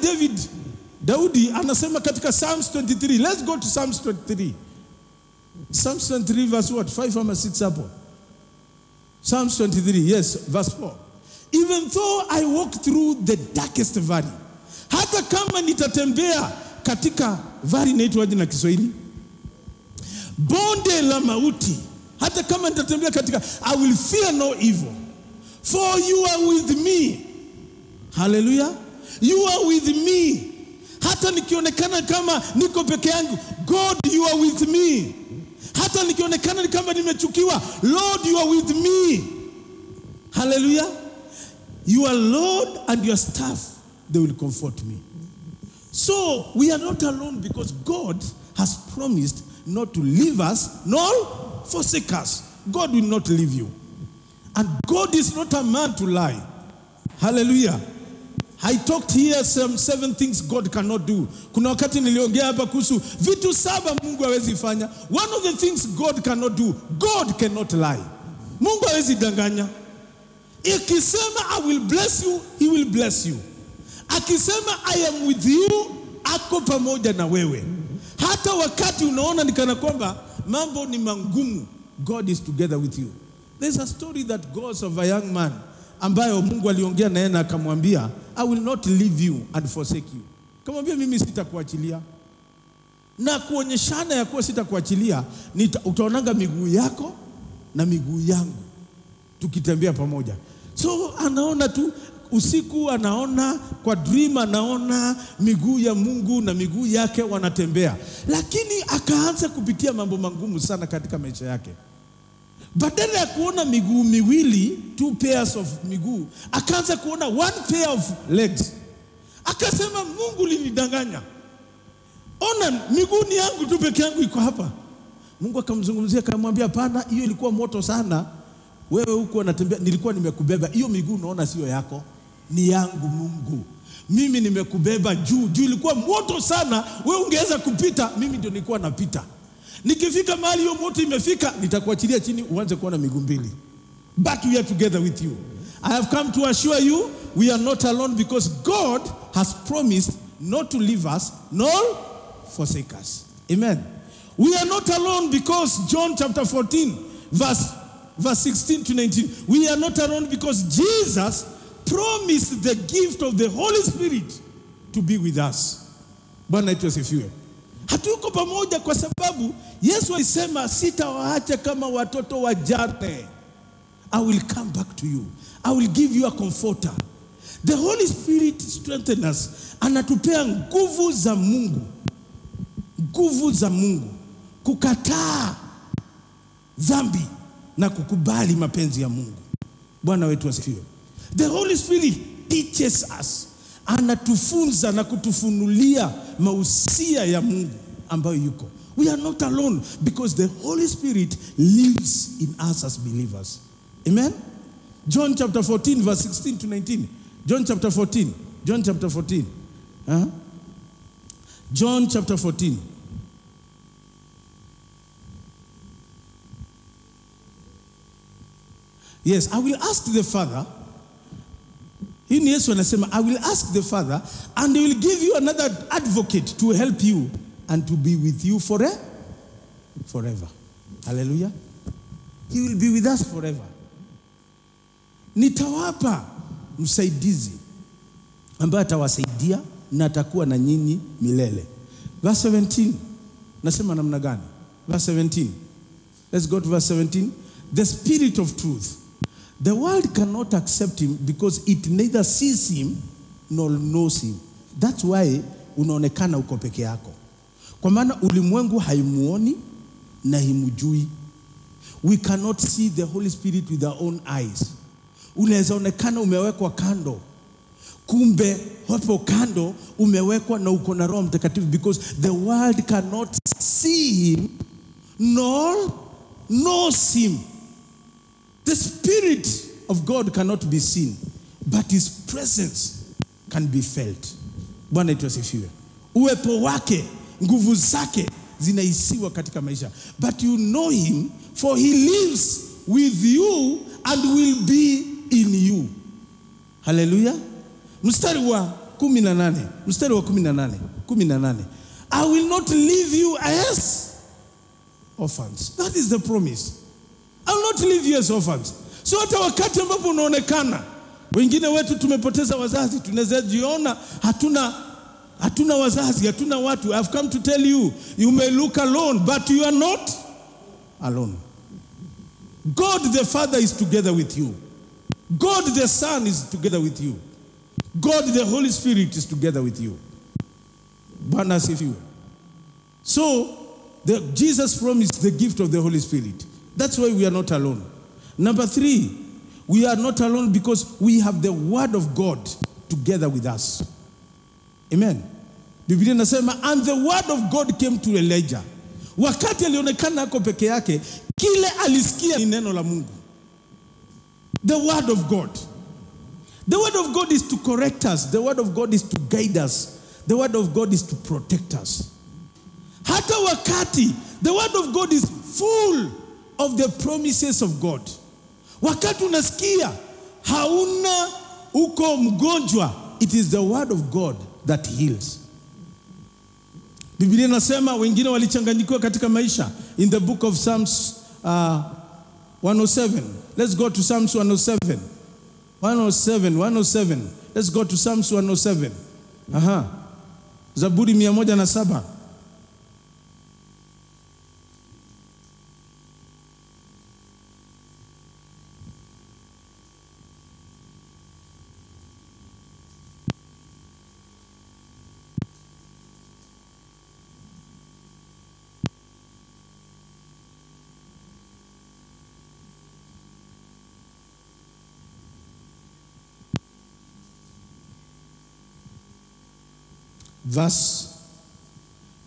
Daudi anasema katika Psalms 23. Let's go to Psalms 23. Psalms 23 verse what? 5 or 6 hapo. Psalms 23, yes, verse 4. Even though I walk through the darkest valley, hata kama nitatembea katika valley inaitwaje na Kiswahili? Bonde la mauti. Hata kama nitatembea katika, I will fear no evil, for you are with me. Hallelujah. You are with me. Hata nikionekana kama niko peke yangu, God, you are with me. Hata nikionekana kama nimechukiwa, Lord, you are with me. Hallelujah. Your Lord and your staff, they will comfort me. So we are not alone because God has promised not to leave us nor forsake us. God will not leave you. And God is not a man to lie. Hallelujah. I talked here some 7 things God cannot do. Kuna wakati niliongea hapa kuhusu vitu 7 Mungu hawezi fanya. One of the things God cannot do, God cannot lie. Mungu hawezi danganya. Ikisema I will bless you, he will bless you. Akisema I am with you, ako pamoja na wewe. Hata wakati unaona nikana kwamba mambo ni mangumu, God is together with you. There's a story that goes of a young man ambayo Mungu aliongea naye na akamwambia, I will not leave you and forsake you. Kamwambia mimi sitakuachilia. Na kuonyeshana ya kuwa sitakuachilia, utaonanga miguu yako na miguu yangu tukitembea pamoja. So anaona tu usiku, anaona kwa dream, anaona miguu ya Mungu na miguu yake wanatembea. Lakini akaanza kupitia mambo magumu sana katika maisha yake. Badala ya kuona miguu miwili, 2 pairs of miguu, akaanza kuona 1 pair of legs. Akasema Mungu linidanganya. Ona miguu ni yangu tu peke yangu iko hapa. Mungu akamzungumzia akamwambia, "Hapana, hiyo ilikuwa moto sana. Wewe huko unatembea, nilikuwa nimekubeba. Hiyo miguu unaona sio yako, ni yangu Mungu. Mimi nimekubeba juu. Juu ilikuwa moto sana, wewe ungeweza kupita, mimi ndio nilikuwa napita. Nikifika mahali hiyo moto imefika, nitakuachilia chini uanze kuona miguu mbili. But we are together with you. I have come to assure you, we are not alone because God has promised not to leave us nor forsake us. Amen. We are not alone because John chapter 14 verse 16 to 19. We are not alone because Jesus promised the gift of the Holy Spirit to be with us. Bwana yetu asifiwe. Hatuko pamoja kwa sababu Yesu alisema sitawaacha kama watoto wajane. I will come back to you. I will give you a comforter. The Holy Spirit strengthens us. Anatupea nguvu za Mungu. Nguvu za Mungu. Kukataa dhambi na kukubali mapenzi ya Mungu. Bwana wetu asifiwe. The Holy Spirit teaches us. Anatufunza na kutufunulia mausia ya Mungu ambayo yuko. We are not alone because the Holy Spirit lives in us as believers. Amen. John chapter 14 verse 16 to 19. John chapter 14. John chapter 14. John chapter 14. Yes, I will ask the Father. Hii ni Yesu anasema, I will ask the Father and he will give you another advocate to help you and to be with you forever. Hallelujah. He will be with us forever. Nitawapa msaidizi ambaye atawasaidia na atakuwa na nyinyi milele. Verse 17. Nasema namna gani? Verse 17. Let's go to verse 17. The Spirit of truth. The world cannot accept him because it neither sees him nor knows him. That's why unaonekana uko peke yako. Kwa maana ulimwengu haimuoni na himujui. We cannot see the Holy Spirit with our own eyes. Unaweza onekana umewekwa kando, kumbe hapo kando umewekwa na uko na Roho Mtakatifu, because the world cannot see him nor knows him. The Spirit of God cannot be seen, but his presence can be felt. Bwana asifiwe. Uwepo wake, nguvu zake zinahisiwa katika maisha. But you know him, for he lives with you and will be in you. Hallelujah. Mstari wa 18. I will not leave you as orphans. That is the promise. I will not leave you as orphans. So hata wakati ambapo unaonekana, wengine wetu tumepoteza wazazi, tunaweza jiona hatuna wazazi, hatuna watu. I've come to tell you, you may look alone, but you are not alone. God the Father is together with you. God the Son is together with you. God the Holy Spirit is together with you. Bwana asifiwe. So Jesus promised the gift of the Holy Spirit. That's why we are not alone. Number 3, we are not alone because we have the Word of God together with us. Amen. Biblia inasema, and the Word of God came to Elijah. Wakati alionekana ako peke yake, kile alisikia ni neno la Mungu. The Word of God. The Word of God is to correct us. The Word of God is to guide us. The Word of God is to protect us. Hata wakati, the Word of God is full of the promises of God. Wakati unasikia hauna uko mgonjwa, it is the Word of God that heals. Biblia inasema wengine walichanganyikiwa katika maisha. In the book of Psalms 107. Let's go to Psalms 107. 107. Let's go to Psalms 107. Zaburi 107.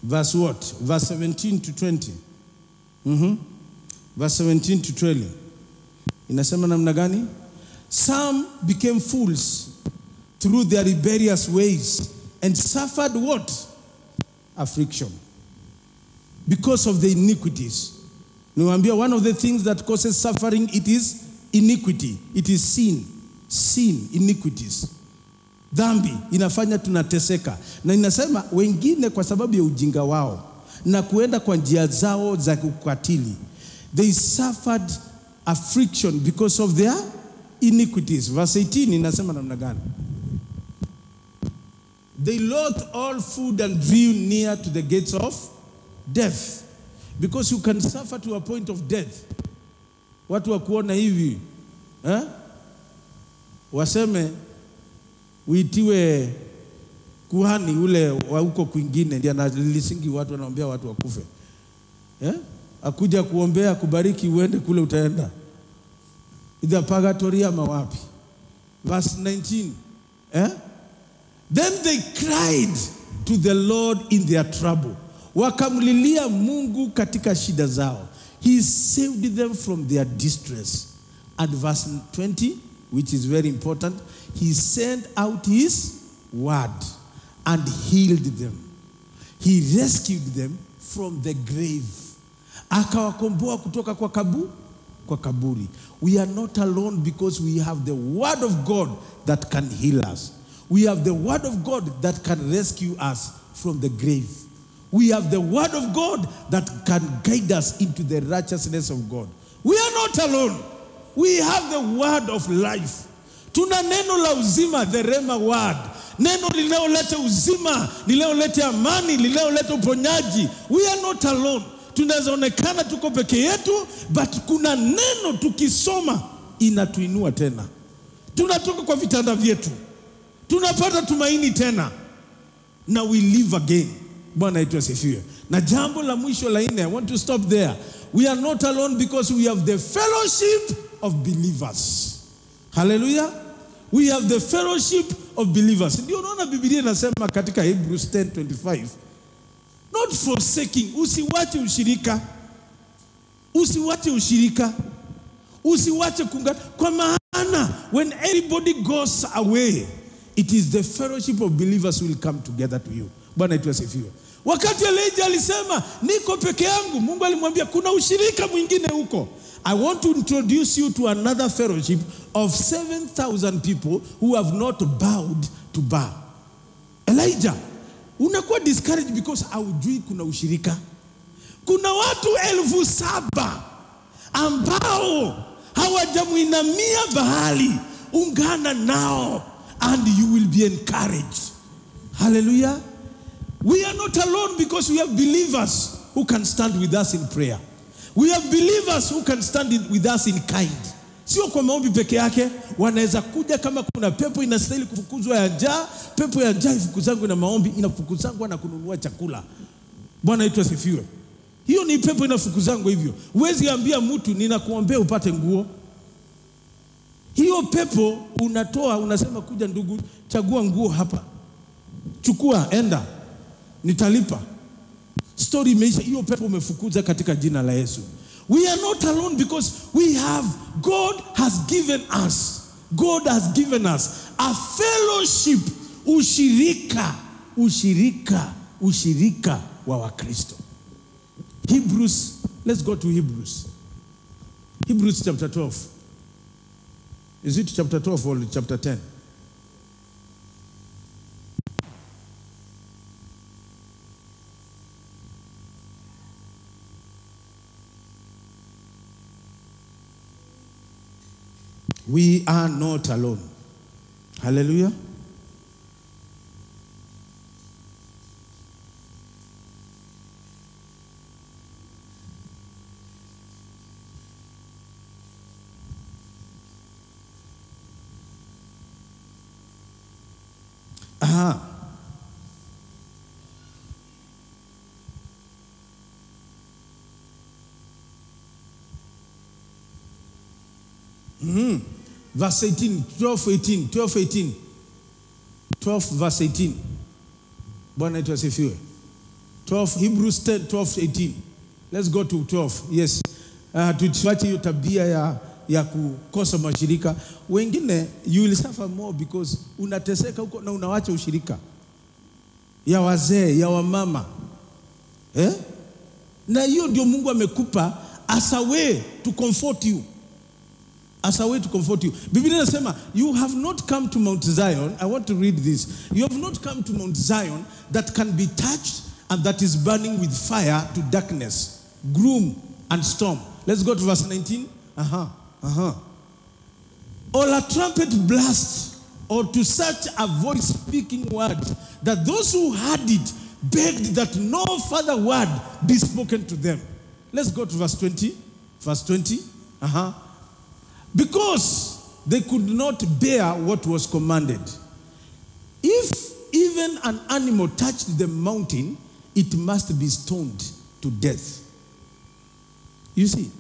Verse what? Verse 17 to 20. Verse 17 to 20. Inasema namna gani? Some became fools through their rebellious ways and suffered what? Affliction. Because of the iniquities. Niwaambia, one of the things that causes suffering, it is iniquity. It is sin. Sin, iniquities. Dhambi inafanya tunateseka. Na inasema wengine kwa sababu ya ujinga wao na kuenda kwa njia zao za ukatili, they suffered affliction because of their iniquities. Verse 18 inasema namna gani? They loathed all food and drew near to the gates of death. Because you can suffer to a point of death. Watu wakuona hivi, waseme uitiwe kuhani ule wa huko kwingine, ndiye analisingi watu, anaombea watu wakufe. Akuja kuombea kubariki uende kule utaenda. Either purgatory ama wapi. Verse 19. Then they cried to the Lord in their trouble. Wakamlilia Mungu katika shida zao. He saved them from their distress. And verse 20, which is very important, he sent out his word and healed them. He rescued them from the grave. Akawakomboa kutoka kwa kaburi. We are not alone because we have the word of God that can heal us. We have the word of God that can rescue us from the grave. We have the word of God that can guide us into the righteousness of God. We are not alone. We have the word of life. Tuna neno la uzima, the Rema word. Neno linaoleta uzima, linaoleta amani, linaoleta uponyaji. We are not alone. Tunazoonekana tuko peke yetu, but kuna neno tukisoma inatuinua tena. Tunatoka kwa vitanda vyetu, tunapata tumaini tena. na we live again. Bwana yetu asifiwe. Na jambo la mwisho la nne, I want to stop there. We are not alone because we have the fellowship of believers. Hallelujah. We have the fellowship of believers. Ndio unaona Biblia inasema katika Hebrews 10:25, not forsaking, usiwache ushirika. Usiwache ushirika. Usiwache kuungana. Kwa maana when everybody goes away, it is the fellowship of believers who will come together to you. Bwana yetu asifiwe. Wakati Elijah alisema niko peke yangu, Mungu alimwambia kuna ushirika mwingine huko. I want to introduce you to another fellowship of 7,000 people who have not bowed to Baal. Elijah, unakuwa discouraged because haujui kuna ushirika. Kuna watu 7,000 ambao hawajamuinamia Baali. Ungana nao and you will be encouraged. Hallelujah. We are not alone because we have believers who can stand with us in prayer. We have believers who can stand with us in kind. Sio kwa maombi peke yake, wanaweza kuja kama kuna pepo inastahili kufukuzwa ya njaa, pepo ya njaa ifukuzangu na maombi inafukuzangu na kununua chakula. Bwana yetu asifiwe. Hiyo ni pepo inafukuzangu hivyo. Huwezi ambia mtu ninakuombea upate nguo. Hiyo pepo unatoa, unasema kuja ndugu, chagua nguo hapa. Chukua, enda. Nitalipa. Story imeisha. Hiyo pepo umefukuza katika jina la Yesu. We are not alone because we have, God has given us a fellowship, ushirika wa Wakristo. Hebrews, let's go to Hebrews. Hebrews chapter 12. Is it chapter 12 or chapter 10? We are not alone. Hallelujah. Verse 18, 12 verse 18. Bwana yetu asifiwe. 12, Hebrews 10, 12, 18. Let's go to 12. Yes. Tuache hiyo tabia ya kukosa mashirika. Wengine, you will suffer more because unateseka huko na unawacha ushirika. Ya wazee, ya wamama. Na hiyo ndio Mungu amekupa as a way to comfort you. As a way to comfort you. Biblia inasema, you have not come to Mount Zion. I want to read this. You have not come to Mount Zion that can be touched and that is burning with fire to darkness, gloom and storm. Let's go to verse 19. Or a trumpet blast, or to such a voice speaking words, that those who heard it begged that no further word be spoken to them. Let's go to verse 20. Verse 20. Because they could not bear what was commanded. If even an animal touched the mountain, it must be stoned to death. You see,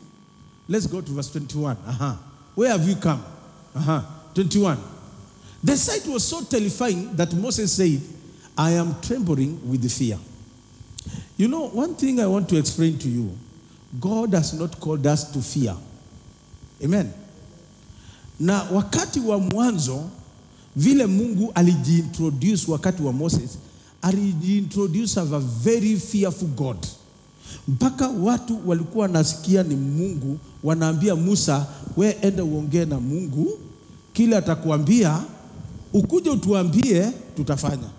let's go to verse 21. Where have you come? 21. The sight was so terrifying that Moses said, I am trembling with fear. You know, one thing I want to explain to you, God has not called us to fear. Amen. Na wakati wa mwanzo, vile Mungu alijiintroduce wakati wa Moses, alijiintroduce as a very fearful God. Mpaka watu walikuwa nasikia ni Mungu, wanaambia Musa, we enda uongee na Mungu, kile atakuambia, ukuje utuambie, tutafanya.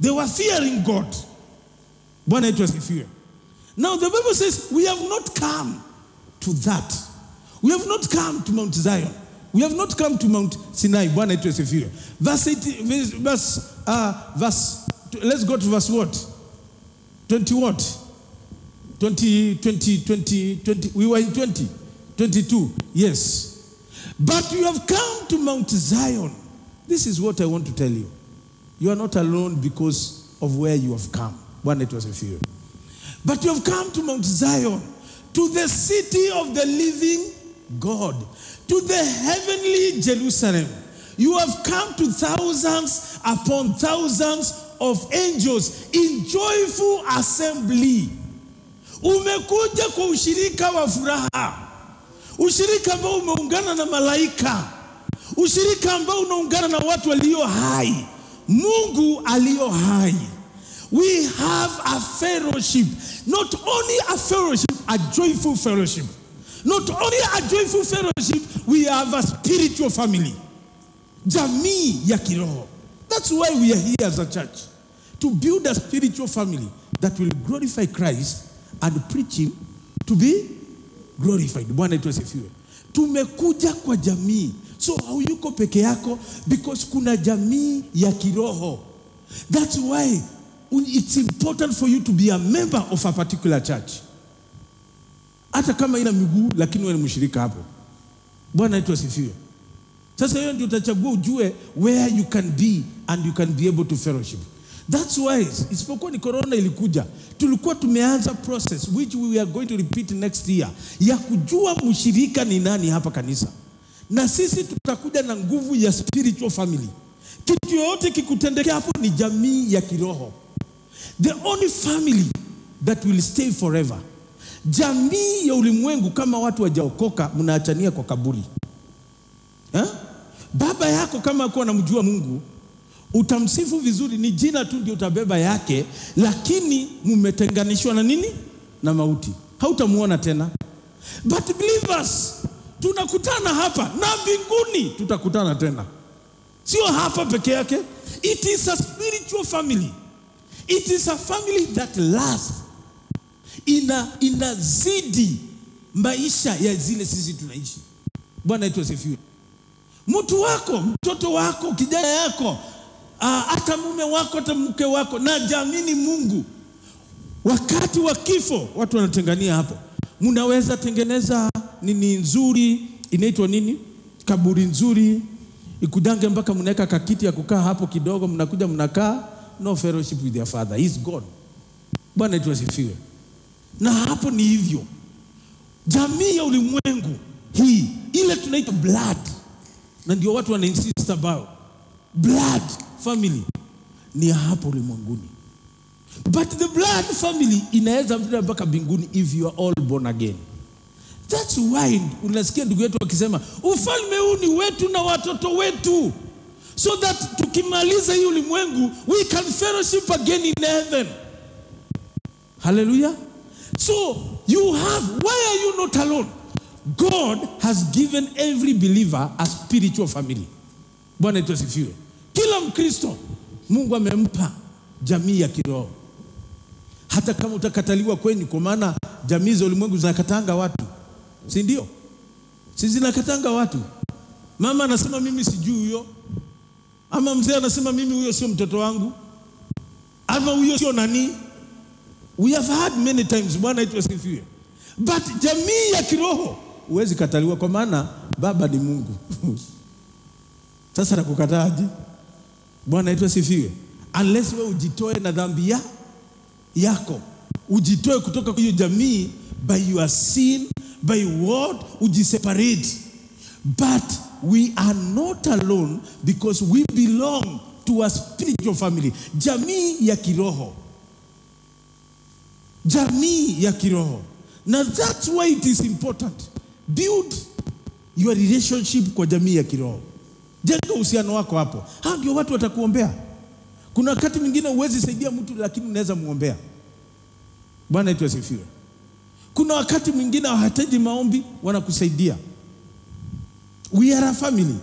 They were fearing God. Bwana yetu asifiwe. Now the Bible says, we have not come to that. We have not come to Mount Zion. We have not come to Mount Sinai. Bwana yetu asifiwe. Verse 18, let's go to verse what? 20 what? 20, we were in 20. 22, yes. But you have come to Mount Zion. This is what I want to tell you. You are not alone because of where you have come. One, it was a few. But you have come to Mount Zion, to the city of the living God, to the heavenly Jerusalem. You have come to thousands upon thousands of angels in joyful assembly. Umekuja kwa ushirika wa furaha. Ushirika ambao umeungana na malaika. Ushirika ambao unaungana na watu walio hai. Mungu alio hai. We have a fellowship. Not only a fellowship, a joyful fellowship. Not only a joyful fellowship, we have a spiritual family. Jamii ya kiroho. That's why we are here as a church. To build a spiritual family that will glorify Christ and preach him to be glorified. Bwana wetu asifiwe. Tumekuja kwa jamii. So hauyuko peke yako because kuna jamii ya kiroho. That's why it's important for you to be a member of a particular church. Hata kama ina miguu lakini wewe ni mshirika hapo. Bwana wetu asifiwe. Sasa hiyo ndio utachagua ujue where you can be and you can be able to fellowship. That's why isipokuwa ni corona ilikuja, tulikuwa tumeanza process which we are going to repeat next year ya kujua mshirika ni nani hapa kanisa. Na sisi tutakuja na nguvu ya spiritual family. Kitu yote kikutendekea hapo ni jamii ya kiroho. The only family that will stay forever. Jamii ya ulimwengu kama watu wajaokoka mnaachania kwa kaburi. Baba yako kama akuwa anamjua Mungu, utamsifu vizuri, ni jina tu ndio utabeba yake, lakini mumetenganishwa na nini? Na mauti. Hautamuona tena. But believers, tunakutana hapa na mbinguni tutakutana tena. Sio hapa peke yake. It is a spiritual family. It is a family that lasts. Inazidi maisha ya zile sisi tunaishi. Bwana wetu asifiwe. Mtu wako, mtoto wako, kijana yako, hata mume wako, hata mke wako, na jamini Mungu. Wakati wa kifo watu wanatengania hapo. Mnaweza tengeneza nini nzuri, inaitwa nini? Kaburi nzuri. Ikudange mpaka mnaweka kakiti ya kukaa hapo kidogo, mnakuja mnakaa. No fellowship with your father. He is God. Bwana wetu asifiwe. Na hapo ni hivyo. Jamii ya ulimwengu hii, ile tunaita blood. Na ndio watu wana insist about blood family ni hapo ulimwenguni. But the blood family inaweza mpaka mbinguni if you are all born again. That's why unasikia ndugu yetu akisema ufalme huu ni wetu na watoto wetu, so that tukimaliza hii ulimwengu we can fellowship again in heaven. Hallelujah. So you have, why are you not alone? God has given every believer a spiritual family. Bwana wetu asifiwe. Kila Mkristo Mungu amempa jamii ya kiroho. Hata kama utakataliwa kwenyu, kwa maana jamii za ulimwengu zinakatanga watu. Si ndio? Si zinakatanga watu. Mama anasema mimi sijui huyo. Ama mzee anasema mimi huyo sio mtoto wangu. Ama huyo sio nani. We have heard many times. Bwana wetu asifiwe. But jamii ya kiroho huwezi kataliwa kwa maana baba ni Mungu. Sasa nakukataje? Bwana wetu asifiwe. Unless wewe ujitoe na dhambi yako. Ujitoe kutoka kwa hiyo jamii by your sin, by what ujiseparate. But we are not alone because we belong to a spiritual family. Jamii ya kiroho. Jamii ya kiroho. Now that's why it is important. Build your relationship kwa jamii ya kiroho. Jenga uhusiano wako hapo. Hao ndio watu watakuombea. Kuna wakati mwingine huwezi saidia mtu lakini unaweza muombea. Bwana wetu asifiwe. Kuna wakati mwingine hawahitaji maombi, wanakusaidia. We are a family.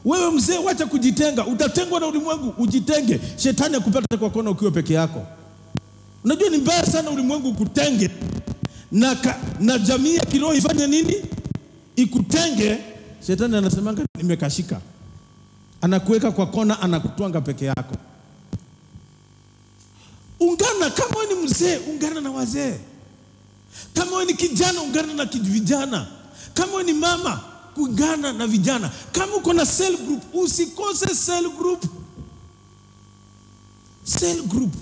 Wewe mzee, wacha kujitenga. Utatengwa na ulimwengu, ujitenge. Shetani akupata kwa kona ukiwa peke yako. Unajua ni mbaya sana ulimwengu kutenge. Na jamii ya kiroho ifanye nini? Ikutenge. Shetani anasemanga nimekashika. Anakuweka kwa kona, anakutwanga peke yako. Ungana, kama wewe ni mzee, ungana na wazee. Kama wewe ni kijana, ungana na vijana. Kama wewe ni mama, ungana na vijana. Kama uko na cell group, usikose cell group. Cell group.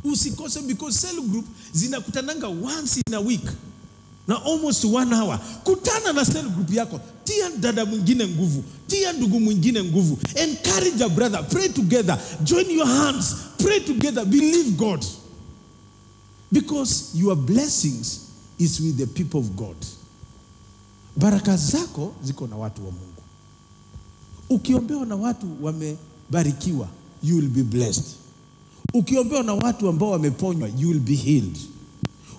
Usikose, because cell group zinakutananga once in a week na almost 1 hour. Kutana na cell group yako. Tia dada mwingine nguvu. Tia ndugu mwingine nguvu. Encourage a brother. Pray together. Join your hands. Pray together. Believe God. Because your blessings is with the people of God. Baraka zako ziko na watu wa Mungu. Ukiombewa na watu wamebarikiwa, you will be blessed. Ukiombewa na watu ambao wameponywa, you will be healed.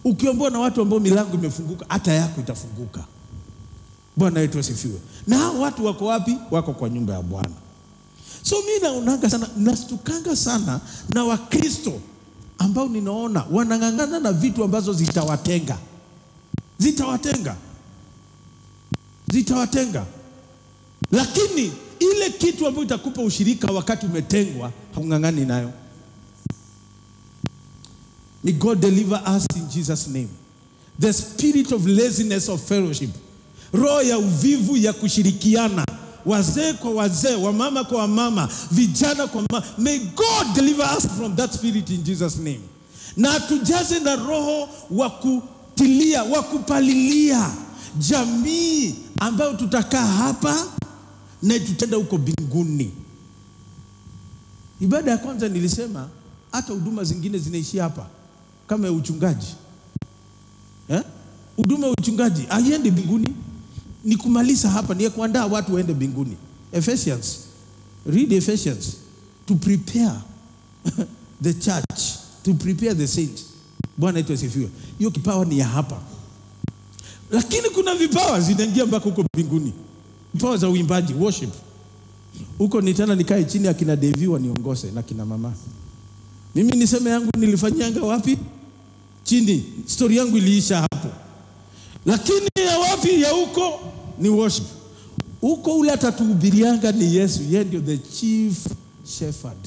Ukiombewa na watu ambao milango imefunguka, hata yako itafunguka. Bwana wetu asifiwe. Na hao watu wako wapi? Wako kwa nyumba ya Bwana. So mimi naonanga sana, nastukanga sana na Wakristo ambao ninaona wanang'ang'ana na vitu ambazo zitawatenga. Lakini ile kitu ambayo itakupa ushirika wakati umetengwa, haung'ang'ani nayo. May God deliver us in Jesus' name. The spirit of laziness of fellowship. Roho ya uvivu ya kushirikiana. Wazee kwa wazee, wamama kwa wamama, vijana kwa mama. May God deliver us from that spirit in Jesus' name. Na tujaze na roho wa kutilia, wa kupalilia jamii ambayo tutakaa hapa na tutenda huko mbinguni. Ibada ya kwanza nilisema hata huduma zingine zinaishia hapa. Kama uchungaji. Huduma uchungaji haiendi mbinguni. Ni kumaliza hapa, ni kuandaa watu waende mbinguni. Ephesians. Read Ephesians. To prepare the church, to prepare the saints. Bwana wetu asifiwe. Hiyo kipawa ni ya hapa. Lakini kuna vipawa zinaingia mpaka huko mbinguni. Vipawa za uimbaji, worship. Huko nitana nikae chini akina Devi waniongose na kina mama. Mimi niseme yangu nilifanyanga wapi? Chini. Story yangu iliisha hapo. Lakini ya wapi ya huko ni worship. Huko ule atatuhubirianga ni Yesu. Yeye ndio the chief shepherd.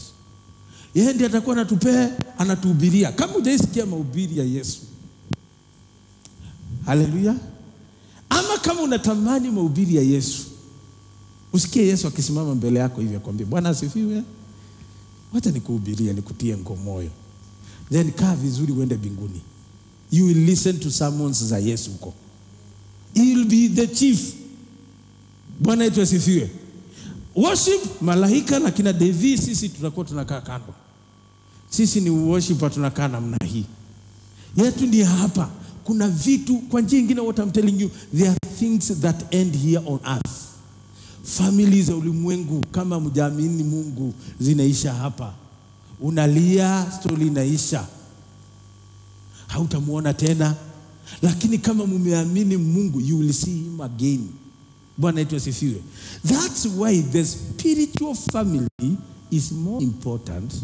Yeye ndiye atakuwa anatuhubiria. Kama hujaisikia mahubiri ya Yesu. Haleluya. Ama kama unatamani mahubiri ya Yesu, usikie Yesu akisimama mbele yako hivi akwambie, Bwana asifiwe. Wacha nikuhubirie, nikutie moyo. Then kaa vizuri uende mbinguni. You will listen to sermons za Yesu huko. He will be the chief. Bwana wetu asifiwe. Worship, malaika na kina Devi, sisi tutakuwa tunakaa kando. Sisi ni worshiper, tunakaa namna hii. Yetu ni hapa. Kuna vitu kwa njia nyingine, what I'm telling you, there are things that end here on earth. Families za ulimwengu kama mjaamini Mungu zinaisha hapa. Unalia, story inaisha. Hautamuona tena. Lakini kama mumeamini Mungu, you will see him again. Bwana wetu asifiwe. That's why the spiritual family is more important.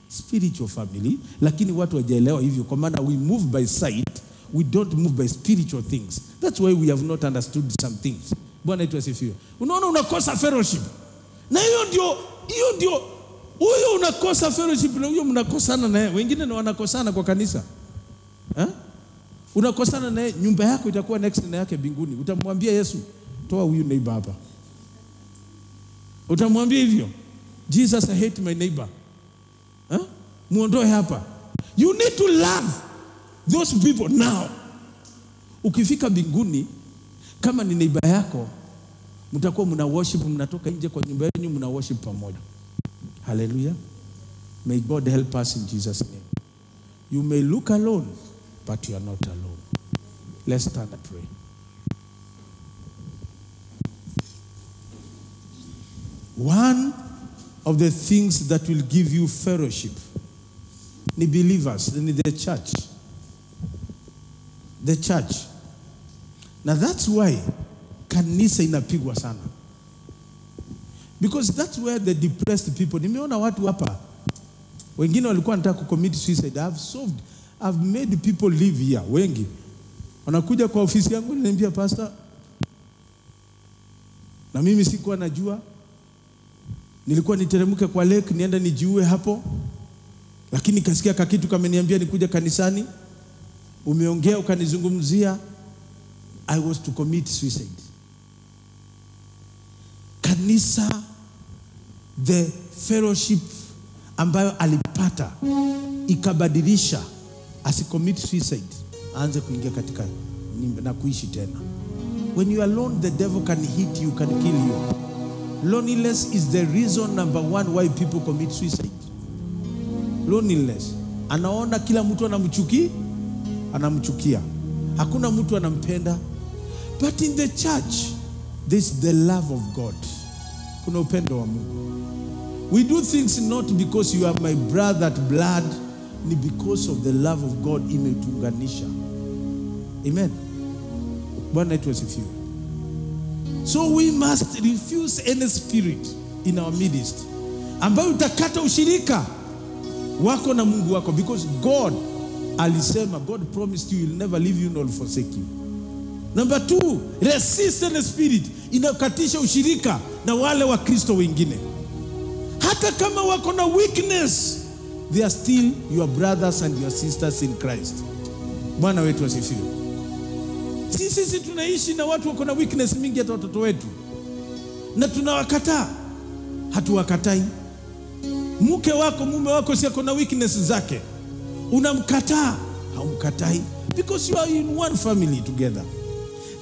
Spiritual family, lakini watu wajaelewa hivyo, kwa maana we move by sight, we don't move by spiritual things. That's why we have not understood some things. Bwana wetu asifiwe. Unaona unakosa fellowship. Na hiyo ndio huyo unakosa fellowship, na huyo mnakosana naye. Wengine na wanakosana kwa kanisa. Unakosana naye, nyumba yako itakuwa next na yake mbinguni. Utamwambia Yesu, toa huyu neighbor hapa. Utamwambia hivyo, Jesus, I hate my neighbor. Muondoe hapa. You need to love those people now. Ukifika mbinguni, kama ni neighbor yako, mtakuwa mna worship, mnatoka nje kwa nyumba yenu mna worship pamoja. Hallelujah. May God help us in Jesus' name. You may look alone, but you are not alone. Let's stand and pray. One of the things that will give you fellowship ni believers, ni the church. The church. Now that's why kanisa inapigwa sana. Because that's where the depressed people, nimeona watu hapa, wengine walikuwa wanataka kucommit suicide. I've made people live here. Wengi wanakuja kwa ofisi yangu wananiambia, pastor, na mimi sikuwa najua, nilikuwa niteremke kwa lake nienda nijiue hapo, lakini kasikia kakitu kameniambia nikuja kanisani, umeongea ukanizungumzia, I was to commit suicide. Kanisa, the fellowship ambayo alipata ilimpata ikabadilisha asicommit suicide, aanze kuingia katika na kuishi tena. When you are alone, the devil can hit you, can kill you. Loneliness is the reason number one why people commit suicide. Loneliness. Anaona kila mtu anamchukia. Hakuna mtu anampenda. But in the church, there's the love of God. Kuna upendo wa Mungu. We do things not because you are my brother at blood, ni because of the love of God imetuunganisha. Amen. Bwana wetu asifiwe. So we must refuse any spirit in our midst ambayo utakata ushirika wako na Mungu wako, because God alisema, God promised you will never leave you nor forsake you. Number 2, resist any spirit inakatisha ushirika na wale wa Kristo wengine. Hata kama wako na weakness, they are still your brothers and your sisters in Christ. Bwana wetu asifiwe. Sisi tunaishi na watu wako na weakness mingi, hata watoto wetu, na tunawakataa. Hatuwakatai. Mke wako, mume wako si yako na weakness zake, unamkataa? Haumkatai, because you are in one family together.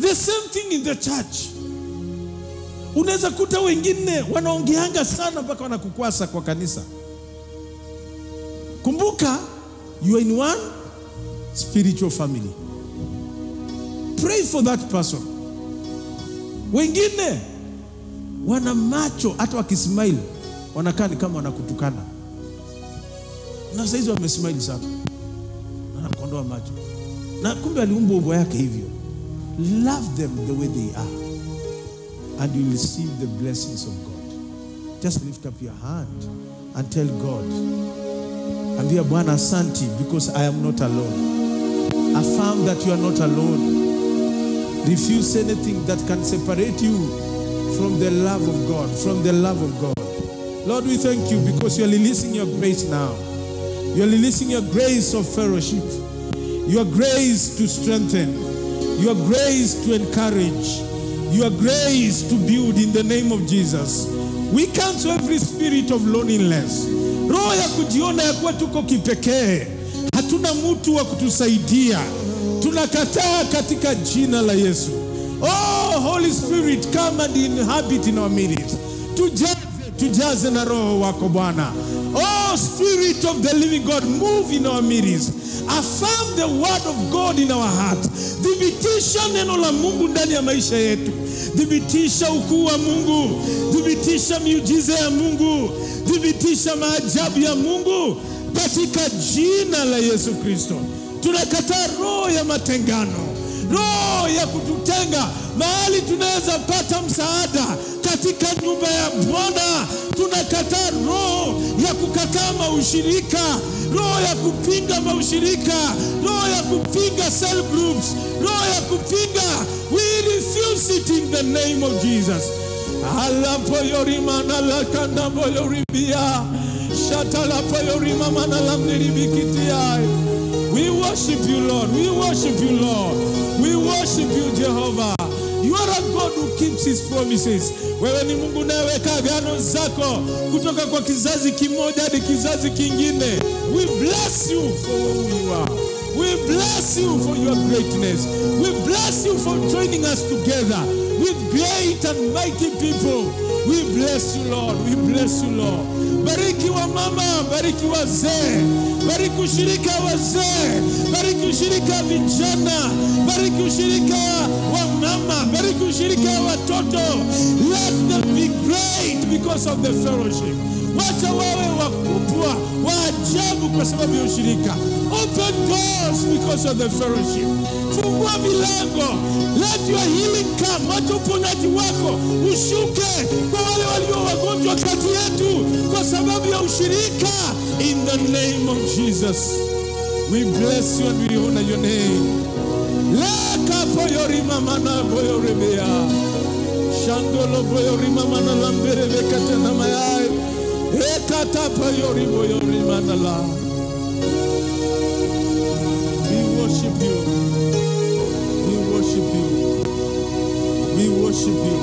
The same thing in the church. Unaweza kuta wengine wanaongeanga sana mpaka wanakukwasa kwa kanisa. Kumbuka, you are in one spiritual family. Pray for that person. Wengine wana macho, hata wakismile wanakaa ni kama wanakutukana. Na sasa hizo wamesmile sana, anakondoa macho, na kumbe aliumba umbo yake hivyo. Love them the way they are, and you will receive the blessings of God. Just lift up your hand and tell God, ambia Bwana asante, because I am not alone. Affirm that you are not alone. Refuse anything that can separate you from the love of God, from the love of God. Lord, we thank you because you are releasing your grace now. You are releasing your grace of fellowship, your grace to strengthen, your grace to encourage, your grace to build in the name of Jesus. We cancel every spirit of loneliness. Roho ya kujiona ya kuwa tuko kipekee, hatuna mtu wa kutusaidia, tunakataa katika jina la Yesu. Oh, Holy Spirit, come and inhabit in our midst. Tujaze na roho wako Bwana. Oh, Spirit of the living God, move in our midst. Affirm the word of God in our heart. Thibitisha neno la Mungu ndani ya maisha yetu. Thibitisha ukuu wa Mungu. Thibitisha miujiza ya Mungu. Thibitisha maajabu ya Mungu katika jina la Yesu Kristo. Tunakataa roho ya matengano, roho ya kututenga mahali tunaweza pata msaada katika nyumba ya Bwana. Tunakataa roho ya kukataa maushirika, roho ya kupinga maushirika, roho ya kupinga cell groups, roho ya kupinga. We refuse it in the name of Jesus. Alapoyorima na lakanda boyoribia shatala poyorima manala mniribikitia. We worship you, Lord. We worship you, Lord. We worship you, Jehovah. You are a God who keeps his promises. Wewe ni Mungu unayeweka agano zako kutoka kwa kizazi kimoja hadi kizazi kingine. We bless you for who you are. We bless you for your greatness. We bless you for joining us together with great and mighty people. We bless you, Lord. We bless you, Lord. Bariki wa mama, bariki wazee, bariki ushirika wazee, bariki ushirika vijana, bariki ushirika wa mama, bariki ushirika watoto. Let them be great because of the fellowship. Wacha wawe wakubwa, wa ajabu kwa sababu ya ushirika. Open doors because of the fellowship. Fungua milango. Let your healing come. Wacha uponyaji wako ushuke kwa wale walio wagonjwa kati yetu kwa sababu ya ushirika. In the name of Jesus, we bless you and we honor your name. Leka poyorima mana poyorebea. Shandolo poyorima mana lamberebe katena mayai. Ekata poyorimo yorima nala. We worship you. We worship you. We worship you.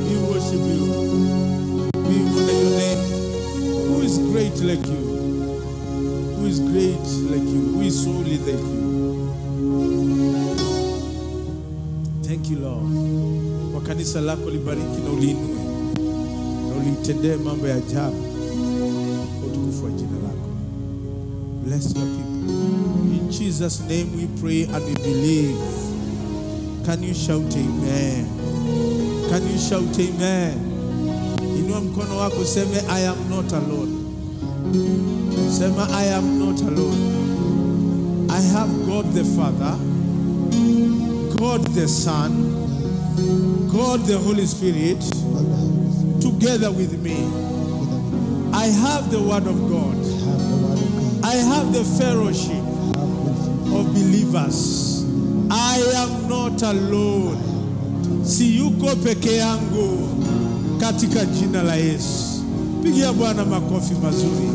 We worship you. We honor your name. Who is great like you? Who is great like you? Who is holy like you? Thank you, Lord. Kwa kanisa lako libariki na uliinue na ulitendee mambo ya ajabu kwa utukufu wa jina lako. Bless your people. In Jesus' name we pray and we believe. Can you shout amen? Can you shout amen? Inua mkono wako seme I am not alone. Sema I am not alone. I have God the Father, God the Son, God the Holy Spirit together with me. I have the Word of God. I have the fellowship of believers. I am not alone. Siyuko peke yangu katika jina la Yesu. Pigia Bwana makofi mazuri.